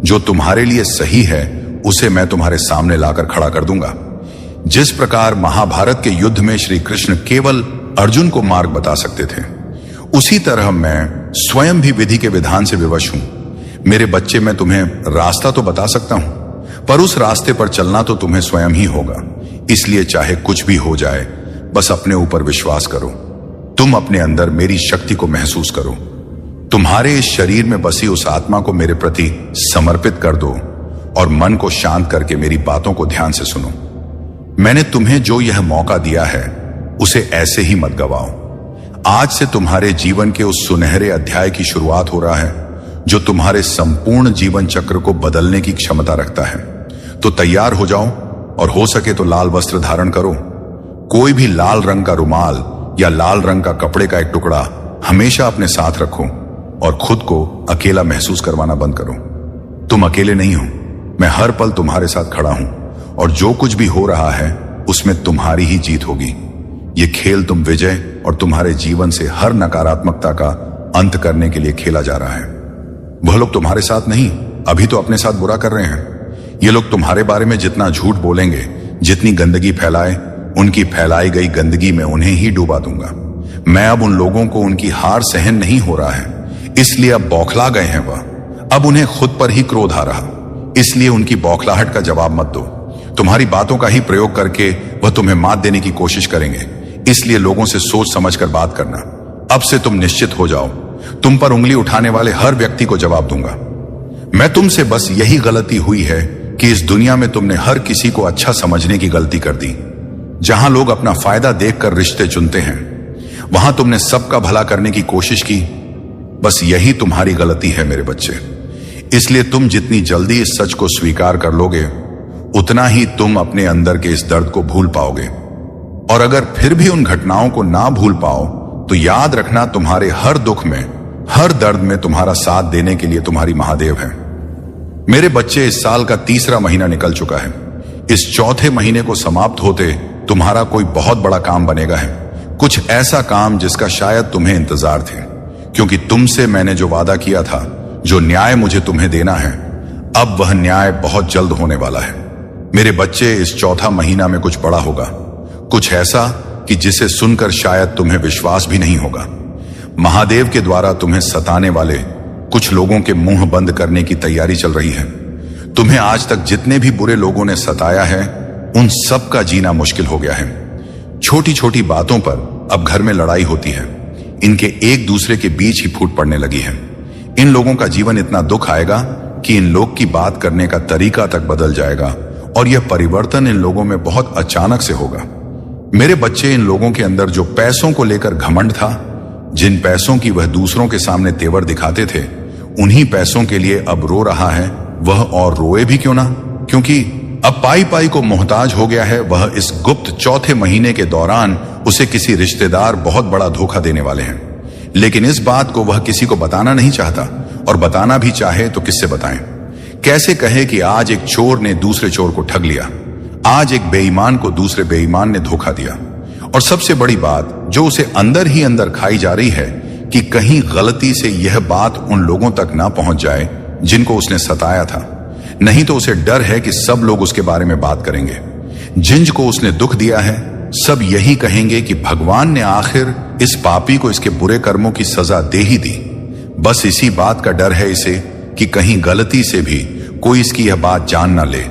जो तुम्हारे लिए सही है उसे मैं तुम्हारे सामने लाकर खड़ा कर दूंगा। जिस प्रकार महाभारत के युद्ध में श्री कृष्ण केवल अर्जुन को मार्ग बता सकते थे, उसी तरह मैं स्वयं भी विधि के विधान से विवश हूं। मेरे बच्चे, मैं तुम्हें रास्ता तो बता सकता हूं, पर उस रास्ते पर चलना तो तुम्हें स्वयं ही होगा। इसलिए चाहे कुछ भी हो जाए, बस अपने ऊपर विश्वास करो। तुम अपने अंदर मेरी शक्ति को महसूस करो। तुम्हारे इस शरीर में बसी उस आत्मा को मेरे प्रति समर्पित कर दो और मन को शांत करके मेरी बातों को ध्यान से सुनो। मैंने तुम्हें जो यह मौका दिया है उसे ऐसे ही मत गवाओ। आज से तुम्हारे जीवन के उस सुनहरे अध्याय की शुरुआत हो रहा है, जो तुम्हारे संपूर्ण जीवन चक्र को बदलने की क्षमता रखता है। तो तैयार हो जाओ और हो सके तो लाल वस्त्र धारण करो। कोई भी लाल रंग का रुमाल या लाल रंग का कपड़े का एक टुकड़ा हमेशा अपने साथ रखो और खुद को अकेला महसूस करवाना बंद करो। तुम अकेले नहीं हो, मैं हर पल तुम्हारे साथ खड़ा हूं और जो कुछ भी हो रहा है उसमें तुम्हारी ही जीत होगी। ये खेल तुम विजय और तुम्हारे जीवन से हर नकारात्मकता का अंत करने के लिए खेला जा रहा है। वह लोग तुम्हारे साथ नहीं, अभी तो अपने साथ बुरा कर रहे हैं। ये लोग तुम्हारे बारे में जितना झूठ बोलेंगे, जितनी गंदगी फैलाए, उनकी फैलाई गई गंदगी में उन्हें ही डुबा दूंगा। मैं अब उन लोगों को उनकी हार सहन नहीं हो रहा है, इसलिए अब बौखला गए हैं वह। अब उन्हें खुद पर ही क्रोध आ रहा, इसलिए उनकी बौखलाहट का जवाब मत दो। तुम्हारी बातों का ही प्रयोग करके वह तुम्हें मात देने की कोशिश करेंगे, इसलिए लोगों से सोच समझकर बात करना। अब से तुम निश्चित हो जाओ, तुम पर उंगली उठाने वाले हर व्यक्ति को जवाब दूंगा। मैं तुमसे बस यही गलती हुई है कि इस दुनिया में तुमने हर किसी को अच्छा समझने की गलती कर दी। जहां लोग अपना फायदा देखकर रिश्ते चुनते हैं, वहां तुमने सबका भला करने की कोशिश की। बस यही तुम्हारी गलती है मेरे बच्चे। इसलिए तुम जितनी जल्दी इस सच को स्वीकार कर लोगे, उतना ही तुम अपने अंदर के इस दर्द को भूल पाओगे। और अगर फिर भी उन घटनाओं को ना भूल पाओ, तो याद रखना, तुम्हारे हर दुख में, हर दर्द में तुम्हारा साथ देने के लिए तुम्हारी महादेव है। मेरे बच्चे, इस साल का तीसरा महीना निकल चुका है। इस चौथे महीने को समाप्त होते तुम्हारा कोई बहुत बड़ा काम बनेगा है, कुछ ऐसा काम जिसका शायद तुम्हें इंतजार थे, क्योंकि तुमसे मैंने जो वादा किया था, जो न्याय मुझे तुम्हें देना है, अब वह न्याय बहुत जल्द होने वाला है। मेरे बच्चे, इस चौथा महीना में कुछ बड़ा होगा, कुछ ऐसा कि जिसे सुनकर शायद तुम्हें विश्वास भी नहीं होगा। महादेव के द्वारा तुम्हें सताने वाले कुछ लोगों के मुंह बंद करने की तैयारी चल रही है। तुम्हें आज तक जितने भी बुरे लोगों ने सताया है, उन सब का जीना मुश्किल हो गया है। छोटी छोटी बातों पर अब घर में लड़ाई होती है, इनके एक दूसरे के बीच ही फूट पड़ने लगी है। इन लोगों का जीवन इतना दुख आएगा कि इन लोग की बात करने का तरीका तक बदल जाएगा, और यह परिवर्तन इन लोगों में बहुत अचानक से होगा। मेरे बच्चे, इन लोगों के अंदर जो पैसों को लेकर घमंड था, जिन पैसों की वह दूसरों के सामने तेवर दिखाते थे, उन्हीं पैसों के लिए अब रो रहा है वह, और रोए भी क्यों ना, क्योंकि अब पाई पाई को मोहताज हो गया है वह। इस गुप्त चौथे महीने के दौरान उसे किसी रिश्तेदार बहुत बड़ा धोखा देने वाले हैं, लेकिन इस बात को वह किसी को बताना नहीं चाहता। और बताना भी चाहे तो किससे बताएं? कैसे कहे कि आज एक चोर ने दूसरे चोर को ठग लिया, आज एक बेईमान को दूसरे बेईमान ने धोखा दिया। और सबसे बड़ी बात जो उसे अंदर ही अंदर खाई जा रही है कि कहीं गलती से यह बात उन लोगों तक ना पहुंच जाए जिनको उसने सताया था। नहीं तो उसे डर है कि सब लोग उसके बारे में बात करेंगे। जिनको उसने दुख दिया है सब यही कहेंगे कि भगवान ने आखिर इस पापी को इसके बुरे कर्मों की सजा दे ही दी। बस इसी बात का डर है इसे कि कहीं गलती से भी कोई इसकी यह बात जान ना ले,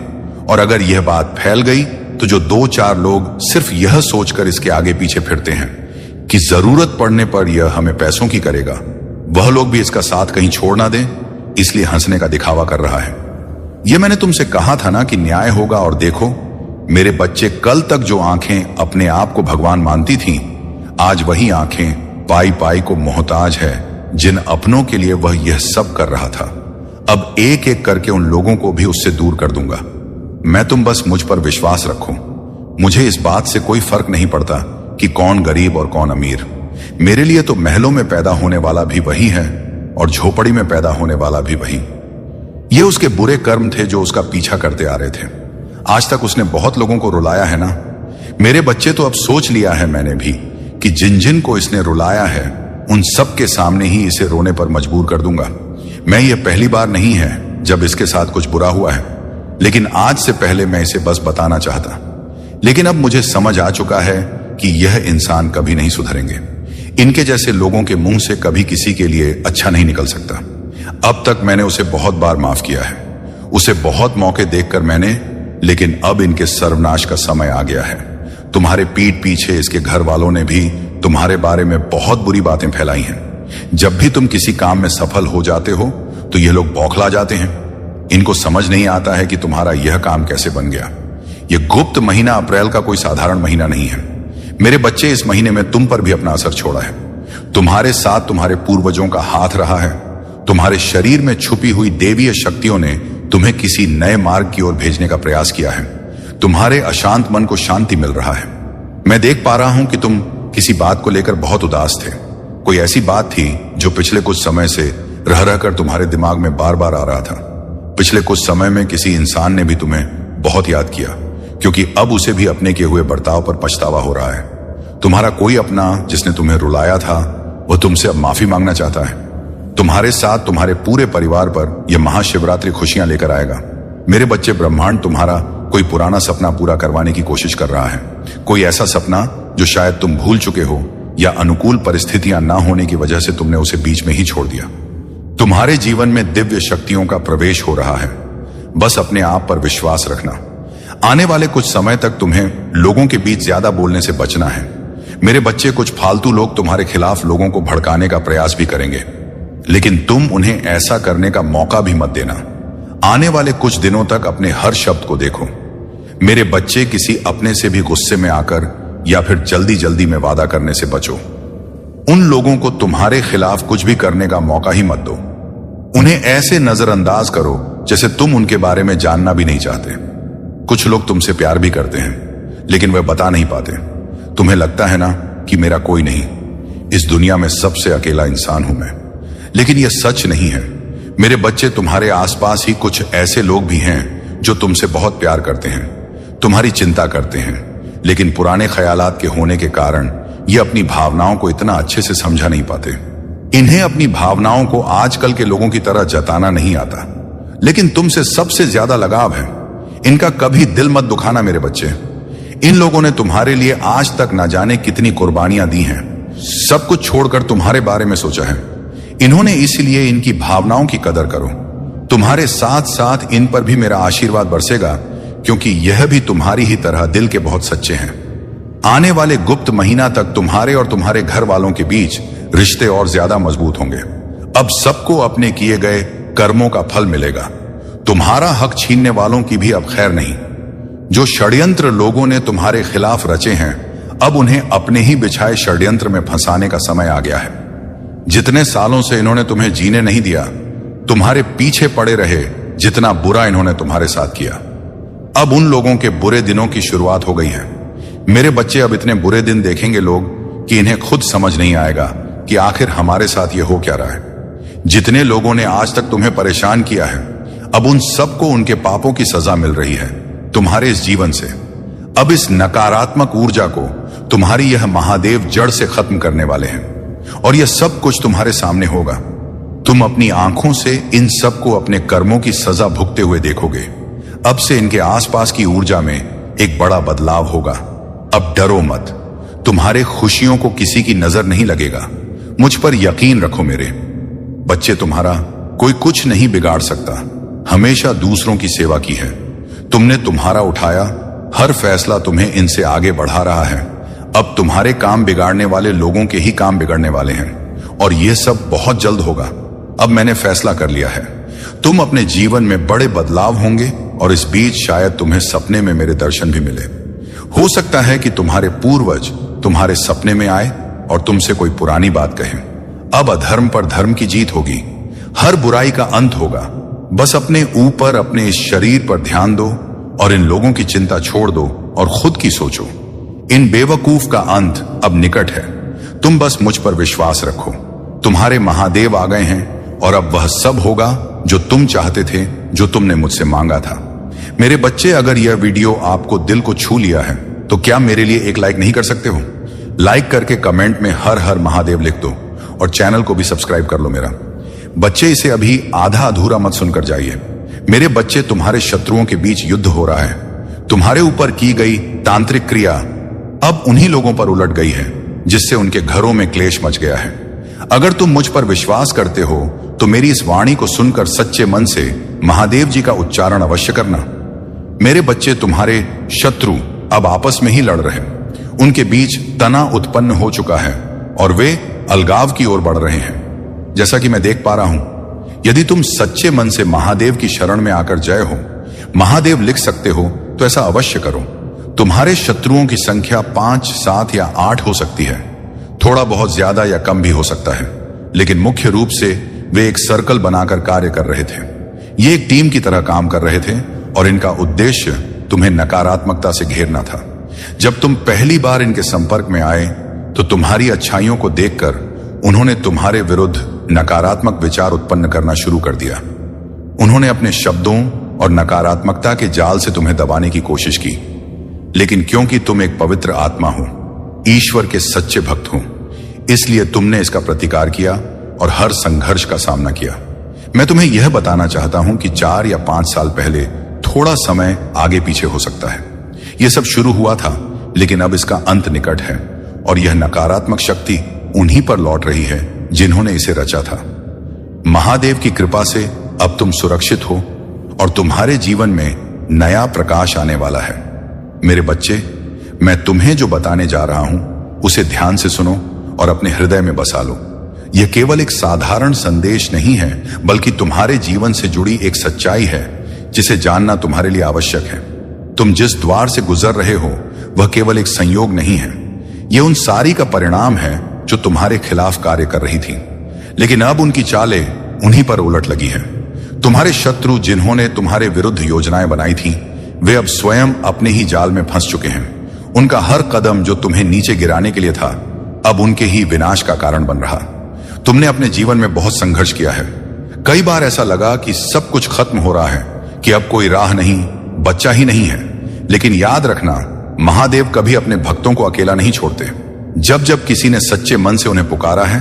और अगर यह बात फैल गई तो जो 2-4 लोग सिर्फ यह सोचकर इसके आगे पीछे फिरते हैं कि जरूरत पड़ने पर यह हमें पैसों की करेगा, वह लोग भी इसका साथ कहीं छोड़ ना दें, इसलिए हंसने का दिखावा कर रहा है। यह मैंने तुमसे कहा था ना कि न्याय होगा, और देखो मेरे बच्चे कल तक जो आंखें अपने आप को भगवान मानती थीं, आज वही आंखें पाई पाई को मोहताज है जिन अपनों के लिए वह यह सब कर रहा था। अब एक एक करके उन लोगों को भी उससे दूर कर दूंगा। मैं तुम बस मुझ पर विश्वास रखो। मुझे इस बात से कोई फर्क नहीं पड़ता कि कौन गरीब और कौन अमीर। मेरे लिए तो महलों में पैदा होने वाला भी वही है और झोपड़ी में पैदा होने वाला भी वही। ये उसके बुरे कर्म थे जो उसका पीछा करते आ रहे थे। आज तक उसने बहुत लोगों को रुलाया है ना। मेरे बच्चे तो अब सोच लिया है मैंने भी कि जिन जिन को इसने रुलाया है उन सब के सामने ही इसे रोने पर मजबूर कर दूंगा। मैं ये पहली बार नहीं है जब इसके साथ कुछ बुरा हुआ है, लेकिन आज से पहले मैं इसे बस बताना चाहता। लेकिन अब मुझे समझ आ चुका है कि यह इंसान कभी नहीं सुधरेंगे। इनके जैसे लोगों के मुंह से कभी किसी के लिए अच्छा नहीं निकल सकता। अब तक मैंने उसे बहुत बार माफ किया है, उसे बहुत मौके देखकर मैंने, लेकिन अब इनके सर्वनाश का समय आ गया है। तुम्हारे पीठ पीछे इसके घर वालों ने भी तुम्हारे बारे में बहुत बुरी बातें फैलाई हैं। जब भी तुम किसी काम में सफल हो जाते हो तो ये लोग बौखला जाते हैं। इनको समझ नहीं आता है कि तुम्हारा यह काम कैसे बन गया। यह गुप्त महीना अप्रैल का कोई साधारण महीना नहीं है। मेरे बच्चे, इस महीने में तुम पर भी अपना असर छोड़ा है। तुम्हारे साथ तुम्हारे पूर्वजों का हाथ रहा है। तुम्हारे शरीर में छुपी हुई देवीय शक्तियों ने तुम्हें किसी नए मार्ग की ओर भेजने का प्रयास किया है। तुम्हारे अशांत मन को शांति मिल रहा है। मैं देख पा रहा हूं कि तुम किसी बात को लेकर बहुत उदास थे। कोई ऐसी बात थी जो पिछले कुछ समय से रह रहकर तुम्हारे दिमाग में बार बार आ रहा था। पिछले कुछ समय में किसी इंसान ने भी तुम्हें बहुत याद किया, क्योंकि अब उसे भी अपने किए हुए बर्ताव पर पछतावा हो रहा है। तुम्हारा कोई अपना जिसने तुम्हें रुलाया था वह तुमसे अब माफी मांगना चाहता है। तुम्हारे साथ तुम्हारे पूरे परिवार पर यह महाशिवरात्रि खुशियां लेकर आएगा। मेरे बच्चे, ब्रह्मांड तुम्हारा कोई पुराना सपना पूरा करवाने की कोशिश कर रहा है। कोई ऐसा सपना जो शायद तुम भूल चुके हो या अनुकूल परिस्थितियां ना होने की वजह से तुमने उसे बीच में ही छोड़ दिया। तुम्हारे जीवन में दिव्य शक्तियों का प्रवेश हो रहा है। बस अपने आप पर विश्वास रखना। आने वाले कुछ समय तक तुम्हें लोगों के बीच ज्यादा बोलने से बचना है। मेरे बच्चे, कुछ फालतू लोग तुम्हारे खिलाफ लोगों को भड़काने का प्रयास भी करेंगे, लेकिन तुम उन्हें ऐसा करने का मौका भी मत देना। आने वाले कुछ दिनों तक अपने हर शब्द को देखो। मेरे बच्चे, किसी अपने से भी गुस्से में आकर या फिर जल्दी जल्दी में वादा करने से बचो। उन लोगों को तुम्हारे खिलाफ कुछ भी करने का मौका ही मत दो। उन्हें ऐसे नजरअंदाज करो जैसे तुम उनके बारे में जानना भी नहीं चाहते। कुछ लोग तुमसे प्यार भी करते हैं, लेकिन वे बता नहीं पाते। तुम्हें लगता है ना कि मेरा कोई नहीं, इस दुनिया में सबसे अकेला इंसान हूं मैं, लेकिन यह सच नहीं है। मेरे बच्चे, तुम्हारे आसपास ही कुछ ऐसे लोग भी हैं जो तुमसे बहुत प्यार करते हैं, तुम्हारी चिंता करते हैं, लेकिन पुराने ख्यालात के होने के कारण ये अपनी भावनाओं को इतना अच्छे से समझा नहीं पाते। इन्हें अपनी भावनाओं को आजकल के लोगों की तरह जताना नहीं आता, लेकिन तुमसे सबसे ज्यादा लगाव है। इनका कभी दिल मत दुखाना मेरे बच्चे। इन लोगों ने तुम्हारे लिए आज तक ना जाने कितनी कुर्बानियां दी हैं। सब कुछ छोड़कर तुम्हारे बारे में सोचा है इन्होंने, इसलिए इनकी भावनाओं की कदर करो। तुम्हारे साथ साथ इन पर भी मेरा आशीर्वाद बरसेगा, क्योंकि यह भी तुम्हारी ही तरह दिल के बहुत सच्चे हैं। आने वाले गुप्त महीना तक तुम्हारे और तुम्हारे घर वालों के बीच रिश्ते और ज्यादा मजबूत होंगे। अब सबको अपने किए गए कर्मों का फल मिलेगा। तुम्हारा हक छीनने वालों की भी अब खैर नहीं। जो षड्यंत्र लोगों ने तुम्हारे खिलाफ रचे हैं, अब उन्हें अपने ही बिछाए षड्यंत्र में फंसाने का समय आ गया है। जितने सालों से इन्होंने तुम्हें जीने नहीं दिया, तुम्हारे पीछे पड़े रहे, जितना बुरा इन्होंने तुम्हारे साथ किया, अब उन लोगों के बुरे दिनों की शुरुआत हो गई है। मेरे बच्चे, अब इतने बुरे दिन देखेंगे लोग कि इन्हें खुद समझ नहीं आएगा कि आखिर हमारे साथ ये हो क्या रहा है। जितने लोगों ने आज तक तुम्हें परेशान किया है, अब उन सबको उनके पापों की सजा मिल रही है तुम्हारे इस जीवन से। अब इस नकारात्मक ऊर्जा को तुम्हारी यह महादेव जड़ से खत्म करने वाले हैं और यह सब कुछ तुम्हारे सामने होगा। तुम अपनी आंखों से इन सब को अपने कर्मों की सजा भुगते हुए देखोगे। अब से इनके आसपास की ऊर्जा में एक बड़ा बदलाव होगा। अब डरो मत, तुम्हारे खुशियों को किसी की नजर नहीं लगेगा। मुझ पर यकीन रखो मेरे बच्चे, तुम्हारा कोई कुछ नहीं बिगाड़ सकता। हमेशा दूसरों की सेवा की है तुमने, तुम्हारा उठाया हर फैसला तुम्हें इनसे आगे बढ़ा रहा है। अब तुम्हारे काम बिगाड़ने वाले लोगों के ही काम बिगड़ने वाले हैं और यह सब बहुत जल्द होगा। अब मैंने फैसला कर लिया है, तुम अपने जीवन में बड़े बदलाव होंगे और इस बीच शायद तुम्हें सपने में मेरे दर्शन भी मिले। हो सकता है कि तुम्हारे पूर्वज तुम्हारे सपने में आए और तुमसे कोई पुरानी बात कहें। अब अधर्म पर धर्म की जीत होगी, हर बुराई का अंत होगा। बस अपने ऊपर, अपने इस शरीर पर ध्यान दो और इन लोगों की चिंता छोड़ दो और खुद की सोचो। इन बेवकूफ का अंत अब निकट है। तुम बस मुझ पर विश्वास रखो। तुम्हारे महादेव आ गए हैं और अब वह सब होगा जो तुम चाहते थे, जो तुमने मुझसे मांगा था। मेरे बच्चे, अगर यह वीडियो आपको दिल को छू लिया है तो क्या मेरे लिए एक लाइक नहीं कर सकते हो? लाइक करके कमेंट में हर हर महादेव लिख दो और चैनल को भी सब्सक्राइब कर लो मेरा। बच्चे, इसे अभी आधा अधूरा मत सुनकर जाइए। मेरे बच्चे, तुम्हारे शत्रुओं के बीच युद्ध हो रहा है। तुम्हारे ऊपर की गई तांत्रिक क्रिया अब उन्हीं लोगों पर उलट गई है जिससे उनके घरों में क्लेश मच गया है। अगर तुम मुझ पर विश्वास करते हो तो मेरी इस वाणी को सुनकर सच्चे मन से महादेव जी का उच्चारण अवश्य करना। मेरे बच्चे, तुम्हारे शत्रु अब आपस में ही लड़ रहे हैं। उनके बीच तना उत्पन्न हो चुका है और वे अलगाव की ओर बढ़ रहे हैं। जैसा कि मैं देख पा रहा हूं, यदि तुम सच्चे मन से महादेव की शरण में आकर जय हो महादेव लिख सकते हो तो ऐसा अवश्य करो। तुम्हारे शत्रुओं की संख्या 5, 7 या 8 हो सकती है। थोड़ा बहुत ज्यादा या कम भी हो सकता है, लेकिन मुख्य रूप से वे एक सर्कल बनाकर कार्य कर रहे थे। ये एक टीम की तरह काम कर रहे थे और इनका उद्देश्य तुम्हें नकारात्मकता से घेरना था। जब तुम पहली बार इनके संपर्क में आए तो तुम्हारी अच्छाइयों को देखकर उन्होंने तुम्हारे विरुद्ध नकारात्मक विचार उत्पन्न करना शुरू कर दिया। उन्होंने अपने शब्दों और नकारात्मकता के जाल से तुम्हें दबाने की कोशिश की, लेकिन क्योंकि तुम एक पवित्र आत्मा हो, ईश्वर के सच्चे भक्त हो, इसलिए तुमने इसका प्रतिकार किया और हर संघर्ष का सामना किया। मैं तुम्हें यह बताना चाहता हूं कि 4 या 5 साल पहले थोड़ा समय आगे पीछे हो सकता है। यह सब शुरू हुआ था, लेकिन अब इसका अंत निकट है और यह नकारात्मक शक्ति उन्हीं पर लौट रही है जिन्होंने इसे रचा था। महादेव की कृपा से अब तुम सुरक्षित हो और तुम्हारे जीवन में नया प्रकाश आने वाला है। मेरे बच्चे, मैं तुम्हें जो बताने जा रहा हूं उसे ध्यान से सुनो और अपने हृदय में बसा लो। यह केवल एक साधारण संदेश नहीं है, बल्कि तुम्हारे जीवन से जुड़ी एक सच्चाई है जिसे जानना तुम्हारे लिए आवश्यक है। तुम जिस द्वार से गुजर रहे हो वह केवल एक संयोग नहीं है, यह उन सारी का परिणाम है जो तुम्हारे खिलाफ कार्य कर रही थी, लेकिन अब उनकी चालें उन्हीं पर उलट लगी हैं। तुम्हारे शत्रु जिन्होंने तुम्हारे विरुद्ध योजनाएं बनाई थी, वे अब स्वयं अपने ही जाल में फंस चुके हैं। उनका हर कदम जो तुम्हें नीचे गिराने के लिए था, अब उनके ही विनाश का कारण बन रहा। तुमने अपने जीवन में बहुत संघर्ष किया है। कई बार ऐसा लगा कि सब कुछ खत्म हो रहा है, कि अब कोई राह नहीं, बच्चा ही नहीं है। लेकिन याद रखना, महादेव कभी अपने भक्तों को अकेला नहीं छोड़ते। जब जब किसी ने सच्चे मन से उन्हें पुकारा है,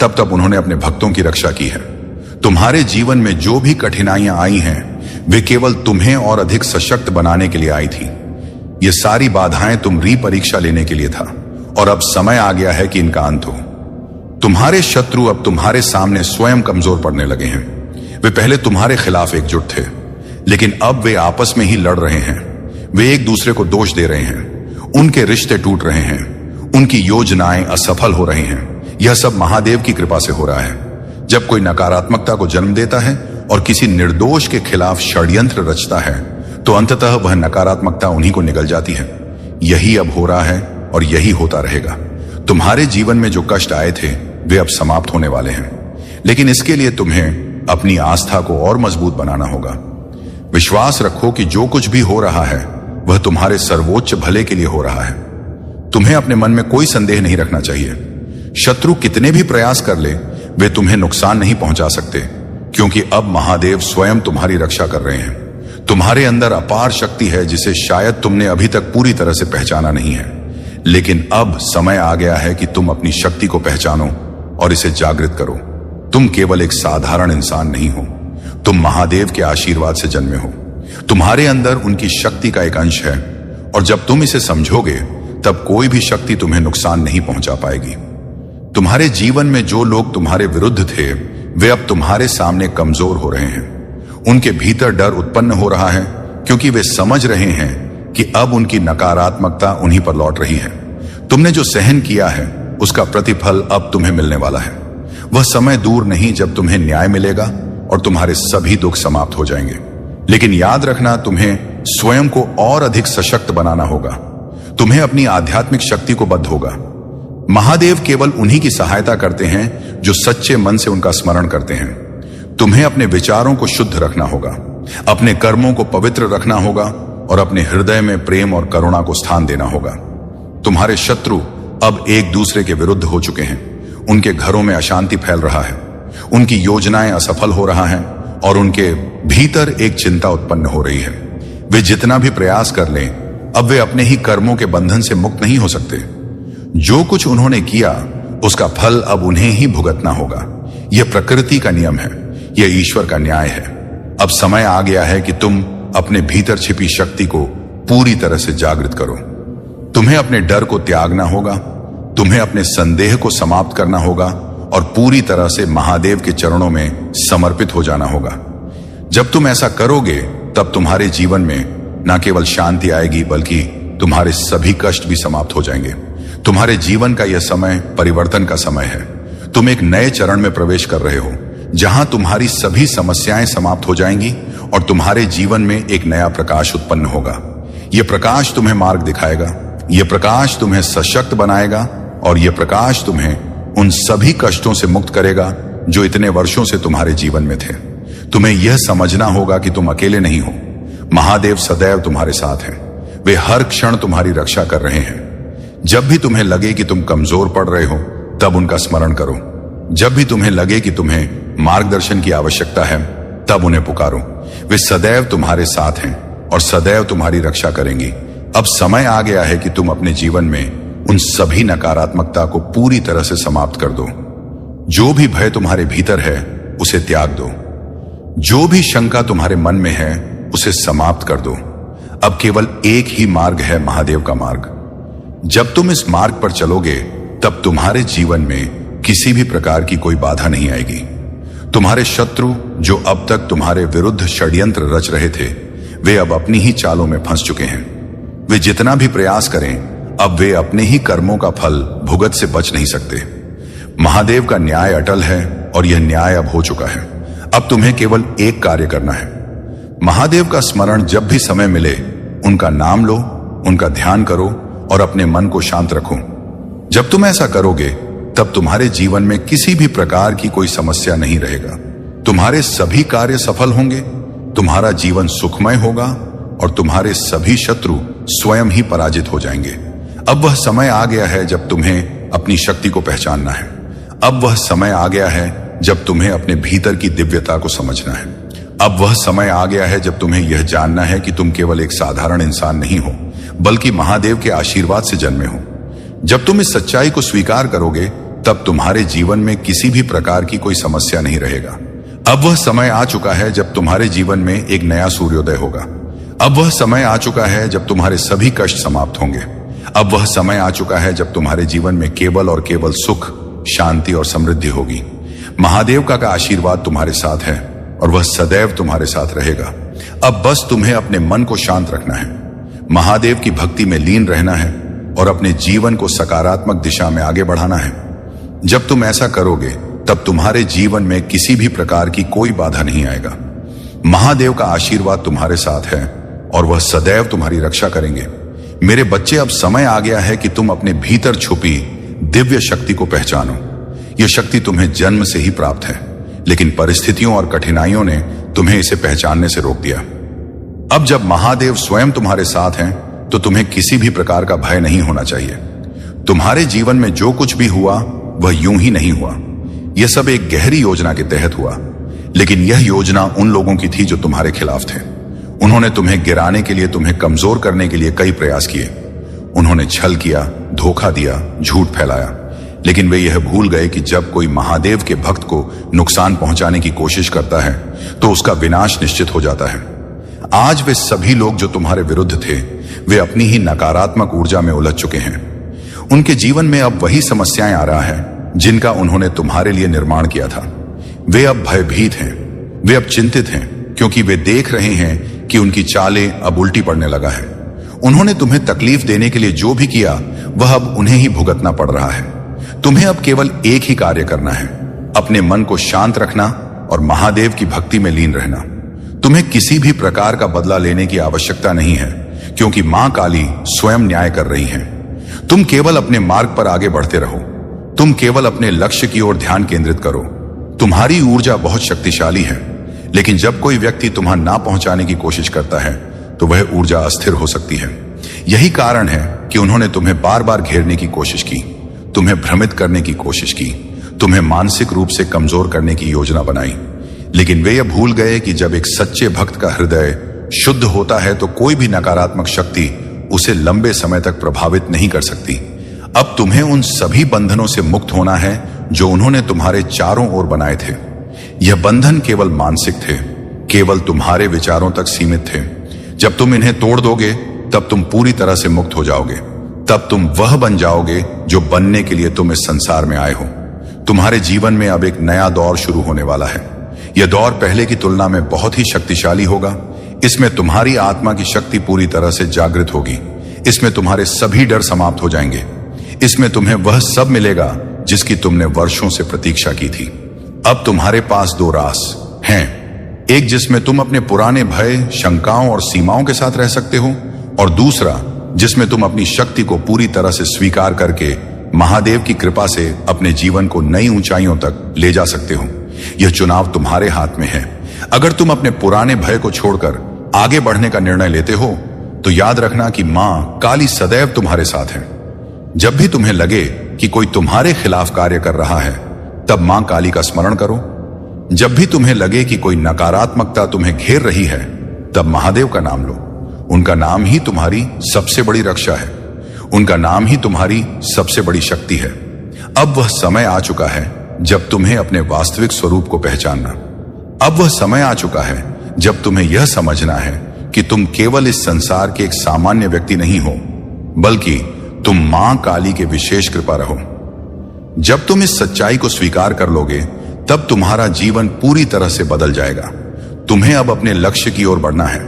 तब तब उन्होंने अपने भक्तों की रक्षा की है। तुम्हारे जीवन में जो भी कठिनाइयां आई हैं, वे केवल तुम्हें और अधिक सशक्त बनाने के लिए आई थी। ये सारी बाधाएं तुम री-परीक्षा लेने के लिए था और अब समय आ गया है कि इनका अंत हो। तुम्हारे शत्रु अब तुम्हारे सामने स्वयं कमजोर पड़ने लगे हैं। वे पहले तुम्हारे खिलाफ एकजुट थे, लेकिन अब वे आपस में ही लड़ रहे हैं। वे एक दूसरे को दोष दे रहे हैं, उनके रिश्ते टूट रहे हैं, उनकी योजनाएं असफल हो रही हैं। यह सब महादेव की कृपा से हो रहा है। जब कोई नकारात्मकता को जन्म देता है और किसी निर्दोष के खिलाफ षड्यंत्र रचता है, तो अंततः वह नकारात्मकता उन्हीं को निगल जाती है। यही अब हो रहा है और यही होता रहेगा। तुम्हारे जीवन में जो कष्ट आए थे, वे अब समाप्त होने वाले हैं, लेकिन इसके लिए तुम्हें अपनी आस्था को और मजबूत बनाना होगा। विश्वास रखो कि जो कुछ भी हो रहा है वह तुम्हारे सर्वोच्च भले के लिए हो रहा है। तुम्हें अपने मन में कोई संदेह नहीं रखना चाहिए। शत्रु कितने भी प्रयास कर ले, वे तुम्हें नुकसान नहीं पहुंचा सकते, क्योंकि अब महादेव स्वयं तुम्हारी रक्षा कर रहे हैं। तुम्हारे अंदर अपार शक्ति है जिसे शायद तुमने अभी तक पूरी तरह से पहचाना नहीं है, लेकिन अब समय आ गया है कि तुम अपनी शक्ति को पहचानो और इसे जागृत करो। तुम केवल एक साधारण इंसान नहीं हो, तुम महादेव के आशीर्वाद से जन्मे हो। तुम्हारे अंदर उनकी शक्ति का एक अंश है, और जब तुम इसे समझोगे तब कोई भी शक्ति तुम्हें नुकसान नहीं पहुंचा पाएगी। तुम्हारे जीवन में जो लोग तुम्हारे विरुद्ध थे, वे अब तुम्हारे सामने कमजोर हो रहे हैं। उनके भीतर डर उत्पन्न हो रहा है, क्योंकि वे समझ रहे हैं कि अब उनकी नकारात्मकता उन्हीं पर लौट रही है। तुमने जो सहन किया है उसका प्रतिफल अब तुम्हें मिलने वाला है। वह समय दूर नहीं जब तुम्हें न्याय मिलेगा और तुम्हारे सभी दुख समाप्त हो जाएंगे। लेकिन याद रखना, तुम्हें स्वयं को और अधिक सशक्त बनाना होगा। तुम्हें अपनी आध्यात्मिक शक्ति को बद्ध होगा। महादेव केवल उन्हीं की सहायता करते हैं जो सच्चे मन से उनका स्मरण करते हैं। तुम्हें अपने विचारों को शुद्ध रखना होगा, अपने कर्मों को पवित्र रखना होगा और अपने हृदय में प्रेम और करुणा को स्थान देना होगा। तुम्हारे शत्रु अब एक दूसरे के विरुद्ध हो चुके हैं। उनके घरों में अशांति फैल रहा है, उनकी योजनाएं असफल हो रहा है और उनके भीतर एक चिंता उत्पन्न हो रही है। वे जितना भी प्रयास कर लें, अब वे अपने ही कर्मों के बंधन से मुक्त नहीं हो सकते। जो कुछ उन्होंने किया उसका फल अब उन्हें ही भुगतना होगा। यह प्रकृति का नियम है, यह ईश्वर का न्याय है। अब समय आ गया है कि तुम अपने भीतर छिपी शक्ति को पूरी तरह से जागृत करो। तुम्हें अपने डर को त्यागना होगा, तुम्हें अपने संदेह को समाप्त करना होगा और पूरी तरह से महादेव के चरणों में समर्पित हो जाना होगा। जब तुम ऐसा करोगे तब तुम्हारे जीवन में न केवल शांति आएगी, बल्कि तुम्हारे सभी कष्ट भी समाप्त हो जाएंगे। तुम्हारे जीवन का यह समय परिवर्तन का समय है। तुम एक नए चरण में प्रवेश कर रहे हो, जहां तुम्हारी सभी समस्याएं समाप्त हो जाएंगी और तुम्हारे जीवन में एक नया प्रकाश उत्पन्न होगा। यह प्रकाश तुम्हें मार्ग दिखाएगा, यह प्रकाश तुम्हें सशक्त बनाएगा और यह प्रकाश तुम्हें उन सभी कष्टों से मुक्त करेगा जो इतने वर्षों से तुम्हारे जीवन में थे। तुम्हें यह समझना होगा कि तुम अकेले नहीं हो। महादेव सदैव तुम्हारे साथ हैं। वे हर क्षण तुम्हारी रक्षा कर रहे हैं। जब भी तुम्हें लगे कि तुम कमजोर पड़ रहे हो, तब उनका स्मरण करो। जब भी तुम्हें लगे कि तुम्हें मार्गदर्शन की आवश्यकता है, तब उन्हें पुकारो। वे सदैव तुम्हारे साथ हैं और सदैव तुम्हारी रक्षा करेंगी। अब समय आ गया है कि तुम अपने जीवन में उन सभी नकारात्मकता को पूरी तरह से समाप्त कर दो। जो भी भय तुम्हारे भीतर है उसे त्याग दो। जो भी शंका तुम्हारे मन में है उसे समाप्त कर दो। अब केवल एक ही मार्ग है, महादेव का मार्ग। जब तुम इस मार्ग पर चलोगे तब तुम्हारे जीवन में किसी भी प्रकार की कोई बाधा नहीं आएगी। तुम्हारे शत्रु जो अब तक तुम्हारे विरुद्ध षड्यंत्र रच रहे थे, वे अब अपनी ही चालों में फंस चुके हैं। वे जितना भी प्रयास करें, अब वे अपने ही कर्मों का फल भुगत से बच नहीं सकते। महादेव का न्याय अटल है और यह न्याय अब हो चुका है। अब तुम्हें केवल एक कार्य करना है। महादेव का स्मरण जब भी समय मिले, उनका नाम लो, उनका ध्यान करो और अपने मन को शांत रखो। जब तुम ऐसा करोगे तब तुम्हारे जीवन में किसी भी प्रकार की कोई समस्या नहीं रहेगा। तुम्हारे सभी कार्य सफल होंगे, तुम्हारा जीवन सुखमय होगा और तुम्हारे सभी शत्रु स्वयं ही पराजित हो जाएंगे। अब वह समय आ गया है जब तुम्हें अपनी शक्ति को पहचानना है। अब वह समय आ गया है जब तुम्हें अपने भीतर की दिव्यता को समझना है। अब वह समय आ गया है जब तुम्हें यह जानना है कि तुम केवल एक साधारण इंसान नहीं हो, बल्कि महादेव के आशीर्वाद से जन्मे हो। जब तुम इस सच्चाई को स्वीकार करोगे, तब तुम्हारे जीवन में किसी भी प्रकार की कोई समस्या नहीं रहेगा। अब वह समय आ चुका है जब तुम्हारे जीवन में एक नया सूर्योदय होगा। अब वह समय आ चुका है जब तुम्हारे सभी कष्ट समाप्त होंगे। अब वह समय आ चुका है जब तुम्हारे जीवन में केवल और केवल सुख, शांति और समृद्धि होगी। महादेव का आशीर्वाद तुम्हारे साथ है और वह सदैव तुम्हारे साथ रहेगा। अब बस तुम्हें अपने मन को शांत रखना है, महादेव की भक्ति में लीन रहना है और अपने जीवन को सकारात्मक दिशा में आगे बढ़ाना है। जब तुम ऐसा करोगे तब तुम्हारे जीवन में किसी भी प्रकार की कोई बाधा नहीं आएगा। महादेव का आशीर्वाद तुम्हारे साथ है और वह सदैव तुम्हारी रक्षा करेंगे। मेरे बच्चे, अब समय आ गया है कि तुम अपने भीतर छुपी दिव्य शक्ति को पहचानो। यह शक्ति तुम्हें जन्म से ही प्राप्त है, लेकिन परिस्थितियों और कठिनाइयों ने तुम्हें इसे पहचानने से रोक दिया। अब जब महादेव स्वयं तुम्हारे साथ हैं, तो तुम्हें किसी भी प्रकार का भय नहीं होना चाहिए। तुम्हारे जीवन में जो कुछ भी हुआ वह यूं ही नहीं हुआ। यह सब एक गहरी योजना के तहत हुआ, लेकिन यह योजना उन लोगों की थी जो तुम्हारे खिलाफ थे। उन्होंने तुम्हें गिराने के लिए, तुम्हें कमजोर करने के लिए कई प्रयास किए। उन्होंने छल किया, धोखा दिया, झूठ फैलाया, लेकिन वे यह भूल गए कि जब कोई महादेव के भक्त को नुकसान पहुंचाने की कोशिश करता है तो उसका विनाश निश्चित हो जाता है। आज वे सभी लोग जो तुम्हारे विरुद्ध थे, वे अपनी ही नकारात्मक ऊर्जा में उलझ चुके हैं। उनके जीवन में अब वही समस्याएं आ रहा है जिनका उन्होंने तुम्हारे लिए निर्माण किया था। वे अब भयभीत हैं, वे अब चिंतित हैं, क्योंकि वे देख रहे हैं कि उनकी चालें अब उल्टी पड़ने लगा है। उन्होंने तुम्हें तकलीफ देने के लिए जो भी किया वह अब उन्हें ही भुगतना पड़ रहा है। तुम्हें अब केवल एक ही कार्य करना है, अपने मन को शांत रखना और महादेव की भक्ति में लीन रहना। तुम्हें किसी भी प्रकार का बदला लेने की आवश्यकता नहीं है, क्योंकि मां काली स्वयं न्याय कर रही हैं। तुम केवल अपने मार्ग पर आगे बढ़ते रहो। तुम केवल अपने लक्ष्य की ओर ध्यान केंद्रित करो। तुम्हारी ऊर्जा बहुत शक्तिशाली है, लेकिन जब कोई व्यक्ति तुम्हां ना पहुंचाने की कोशिश करता है तो वह ऊर्जा अस्थिर हो सकती है। यही कारण है कि उन्होंने तुम्हें बार बार घेरने की कोशिश की, तुम्हें भ्रमित करने की कोशिश की, तुम्हें मानसिक रूप से कमजोर करने की योजना बनाई। लेकिन वे यह भूल गए कि जब एक सच्चे भक्त का हृदय शुद्ध होता है तो कोई भी नकारात्मक शक्ति उसे लंबे समय तक प्रभावित नहीं कर सकती। अब तुम्हें उन सभी बंधनों से मुक्त होना है जो उन्होंने तुम्हारे चारों ओर बनाए थे। यह बंधन केवल मानसिक थे, केवल तुम्हारे विचारों तक सीमित थे। जब तुम इन्हें तोड़ दोगे तब तुम पूरी तरह से मुक्त हो जाओगे। तब तुम वह बन जाओगे जो बनने के लिए तुम इस संसार में आए हो। तुम्हारे जीवन में अब एक नया दौर शुरू होने वाला है। यह दौर पहले की तुलना में बहुत ही शक्तिशाली होगा। इसमें तुम्हारी आत्मा की शक्ति पूरी तरह से जागृत होगी। इसमें तुम्हारे सभी डर समाप्त हो जाएंगे। इसमें तुम्हें वह सब मिलेगा जिसकी तुमने वर्षों से प्रतीक्षा की थी। अब तुम्हारे पास दो रास हैं, एक जिसमें तुम अपने पुराने भय, शंकाओं और सीमाओं के साथ रह सकते हो, और दूसरा जिसमें तुम अपनी शक्ति को पूरी तरह से स्वीकार करके महादेव की कृपा से अपने जीवन को नई ऊंचाइयों तक ले जा सकते हो। यह चुनाव तुम्हारे हाथ में है। अगर तुम अपने पुराने भय को छोड़कर आगे बढ़ने का निर्णय लेते हो तो याद रखना कि मां काली सदैव तुम्हारे साथ है। जब भी तुम्हें लगे कि कोई तुम्हारे खिलाफ कार्य कर रहा है तब मां काली का स्मरण करो। जब भी तुम्हें लगे कि कोई नकारात्मकता तुम्हें घेर रही है तब महादेव का नाम लो। उनका नाम ही तुम्हारी सबसे बड़ी रक्षा है। उनका नाम ही तुम्हारी सबसे बड़ी शक्ति है। अब वह समय आ चुका है जब तुम्हें अपने वास्तविक स्वरूप को पहचानना। अब वह समय आ चुका है जब तुम्हें यह समझना है कि तुम केवल इस संसार के एक सामान्य व्यक्ति नहीं हो, बल्कि तुम मां काली के विशेष कृपा रहो। जब तुम इस सच्चाई को स्वीकार कर लोगे तब तुम्हारा जीवन पूरी तरह से बदल जाएगा। तुम्हें अब अपने लक्ष्य की ओर बढ़ना है।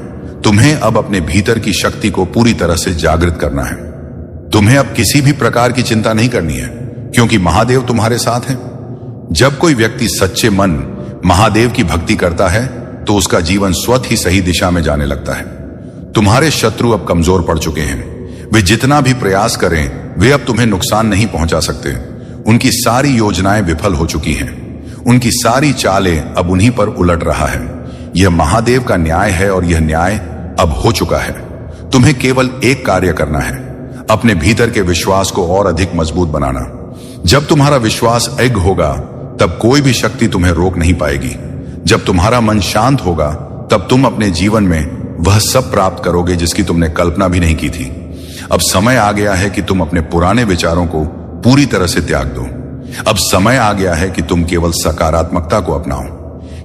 तुम्हें अब अपने भीतर की शक्ति को पूरी तरह से जागृत करना है। तुम्हें अब किसी भी प्रकार की चिंता नहीं करनी है, क्योंकि महादेव तुम्हारे साथ हैं। जब कोई व्यक्ति सच्चे मन महादेव की भक्ति करता है तो उसका जीवन स्वतः ही सही दिशा में जाने लगता है। तुम्हारे शत्रु अब कमजोर पड़ चुके हैं। वे जितना भी प्रयास करें वे अब तुम्हें नुकसान नहीं पहुंचा सकते। उनकी सारी योजनाएं विफल हो चुकी हैं। उनकी सारी चालें अब उन्हीं पर उलट रहा है। यह महादेव का न्याय है और यह न्याय अब हो चुका है। तुम्हें केवल एक कार्य करना है, अपने भीतर के विश्वास को और अधिक मजबूत बनाना। जब तुम्हारा विश्वास अग होगा तब कोई भी शक्ति तुम्हें रोक नहीं पाएगी। जब तुम्हारा मन शांत होगा तब तुम अपने जीवन में वह सब प्राप्त करोगे जिसकी तुमने कल्पना भी नहीं की थी। अब समय आ गया है कि तुम अपने पुराने विचारों को पूरी तरह से त्याग दो। अब समय आ गया है कि तुम केवल सकारात्मकता को अपनाओ,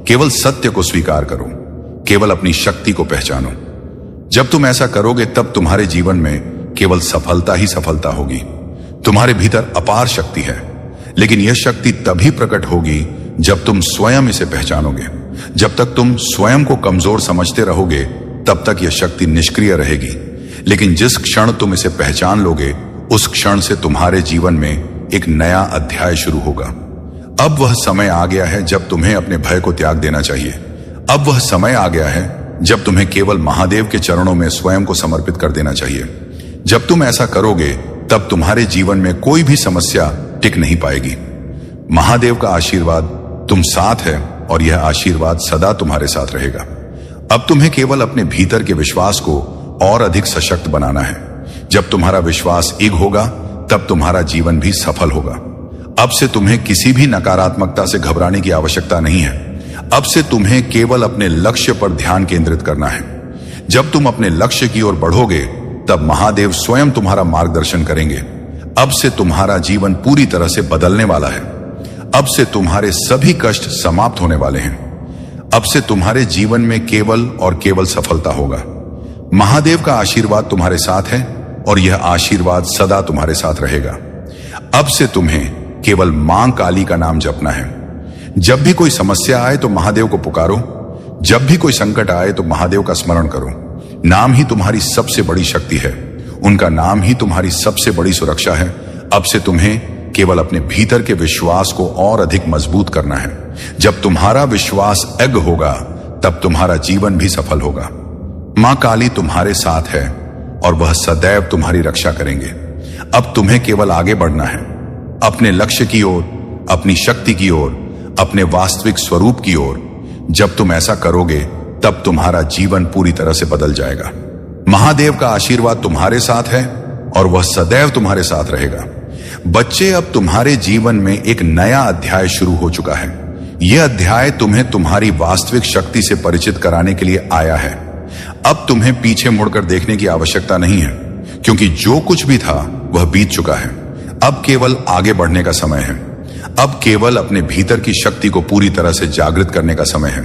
केवल सत्य को स्वीकार करो, केवल अपनी शक्ति को पहचानो। जब तुम ऐसा करोगे तब तुम्हारे जीवन में केवल सफलता ही सफलता होगी। तुम्हारे भीतर अपार शक्ति है, लेकिन यह शक्ति तभी प्रकट होगी जब तुम स्वयं इसे पहचानोगे। जब तक तुम स्वयं को कमजोर समझते रहोगे तब तक यह शक्ति निष्क्रिय रहेगी। लेकिन जिस क्षण तुम इसे पहचान लोगे उस क्षण से तुम्हारे जीवन में एक नया अध्याय शुरू होगा। अब वह समय आ गया है जब तुम्हें अपने भय को त्याग देना चाहिए। अब वह समय आ गया है जब तुम्हें केवल महादेव के चरणों में स्वयं को समर्पित कर देना चाहिए। जब तुम ऐसा करोगे तब तुम्हारे जीवन में कोई भी समस्या टिक नहीं पाएगी। महादेव का आशीर्वाद तुम साथ है और यह आशीर्वाद सदा तुम्हारे साथ रहेगा। अब तुम्हें केवल अपने भीतर के विश्वास को और अधिक सशक्त बनाना है। जब तुम्हारा विश्वास इग होगा तब तुम्हारा जीवन भी सफल होगा। अब से तुम्हें किसी भी नकारात्मकता से घबराने की आवश्यकता नहीं है। अब से तुम्हें केवल अपने लक्ष्य पर ध्यान केंद्रित करना है। जब तुम अपने लक्ष्य की ओर बढ़ोगे तब महादेव स्वयं तुम्हारा मार्गदर्शन करेंगे। अब से तुम्हारा जीवन पूरी तरह से बदलने वाला है। अब से तुम्हारे सभी कष्ट समाप्त होने वाले हैं। अब से तुम्हारे जीवन में केवल और केवल सफलता होगा। महादेव का आशीर्वाद तुम्हारे साथ है और यह आशीर्वाद सदा तुम्हारे साथ रहेगा। अब से तुम्हें केवल मां काली का नाम जपना है। जब भी कोई समस्या आए तो महादेव को पुकारो। जब भी कोई संकट आए तो महादेव का स्मरण करो। नाम ही तुम्हारी सबसे बड़ी शक्ति है। उनका नाम ही तुम्हारी सबसे बड़ी सुरक्षा है। अब से तुम्हें केवल अपने भीतर के विश्वास को और अधिक मजबूत करना है। जब तुम्हारा विश्वास अग होगा तब तुम्हारा जीवन भी सफल होगा। मां काली तुम्हारे साथ है और वह सदैव तुम्हारी रक्षा करेंगे। अब तुम्हें केवल आगे बढ़ना है, अपने लक्ष्य की ओर, अपनी शक्ति की ओर, अपने वास्तविक स्वरूप की ओर। जब तुम ऐसा करोगे तब तुम्हारा जीवन पूरी तरह से बदल जाएगा। महादेव का आशीर्वाद तुम्हारे साथ है और वह सदैव तुम्हारे साथ रहेगा। बच्चे, अब तुम्हारे जीवन में एक नया अध्याय शुरू हो चुका है। यह अध्याय तुम्हें तुम्हारी वास्तविक शक्ति से परिचित कराने के लिए आया है। अब तुम्हें पीछे मुड़कर देखने की आवश्यकता नहीं है, क्योंकि जो कुछ भी था वह बीत चुका है। अब केवल आगे बढ़ने का समय है। अब केवल अपने भीतर की शक्ति को पूरी तरह से जागृत करने का समय है।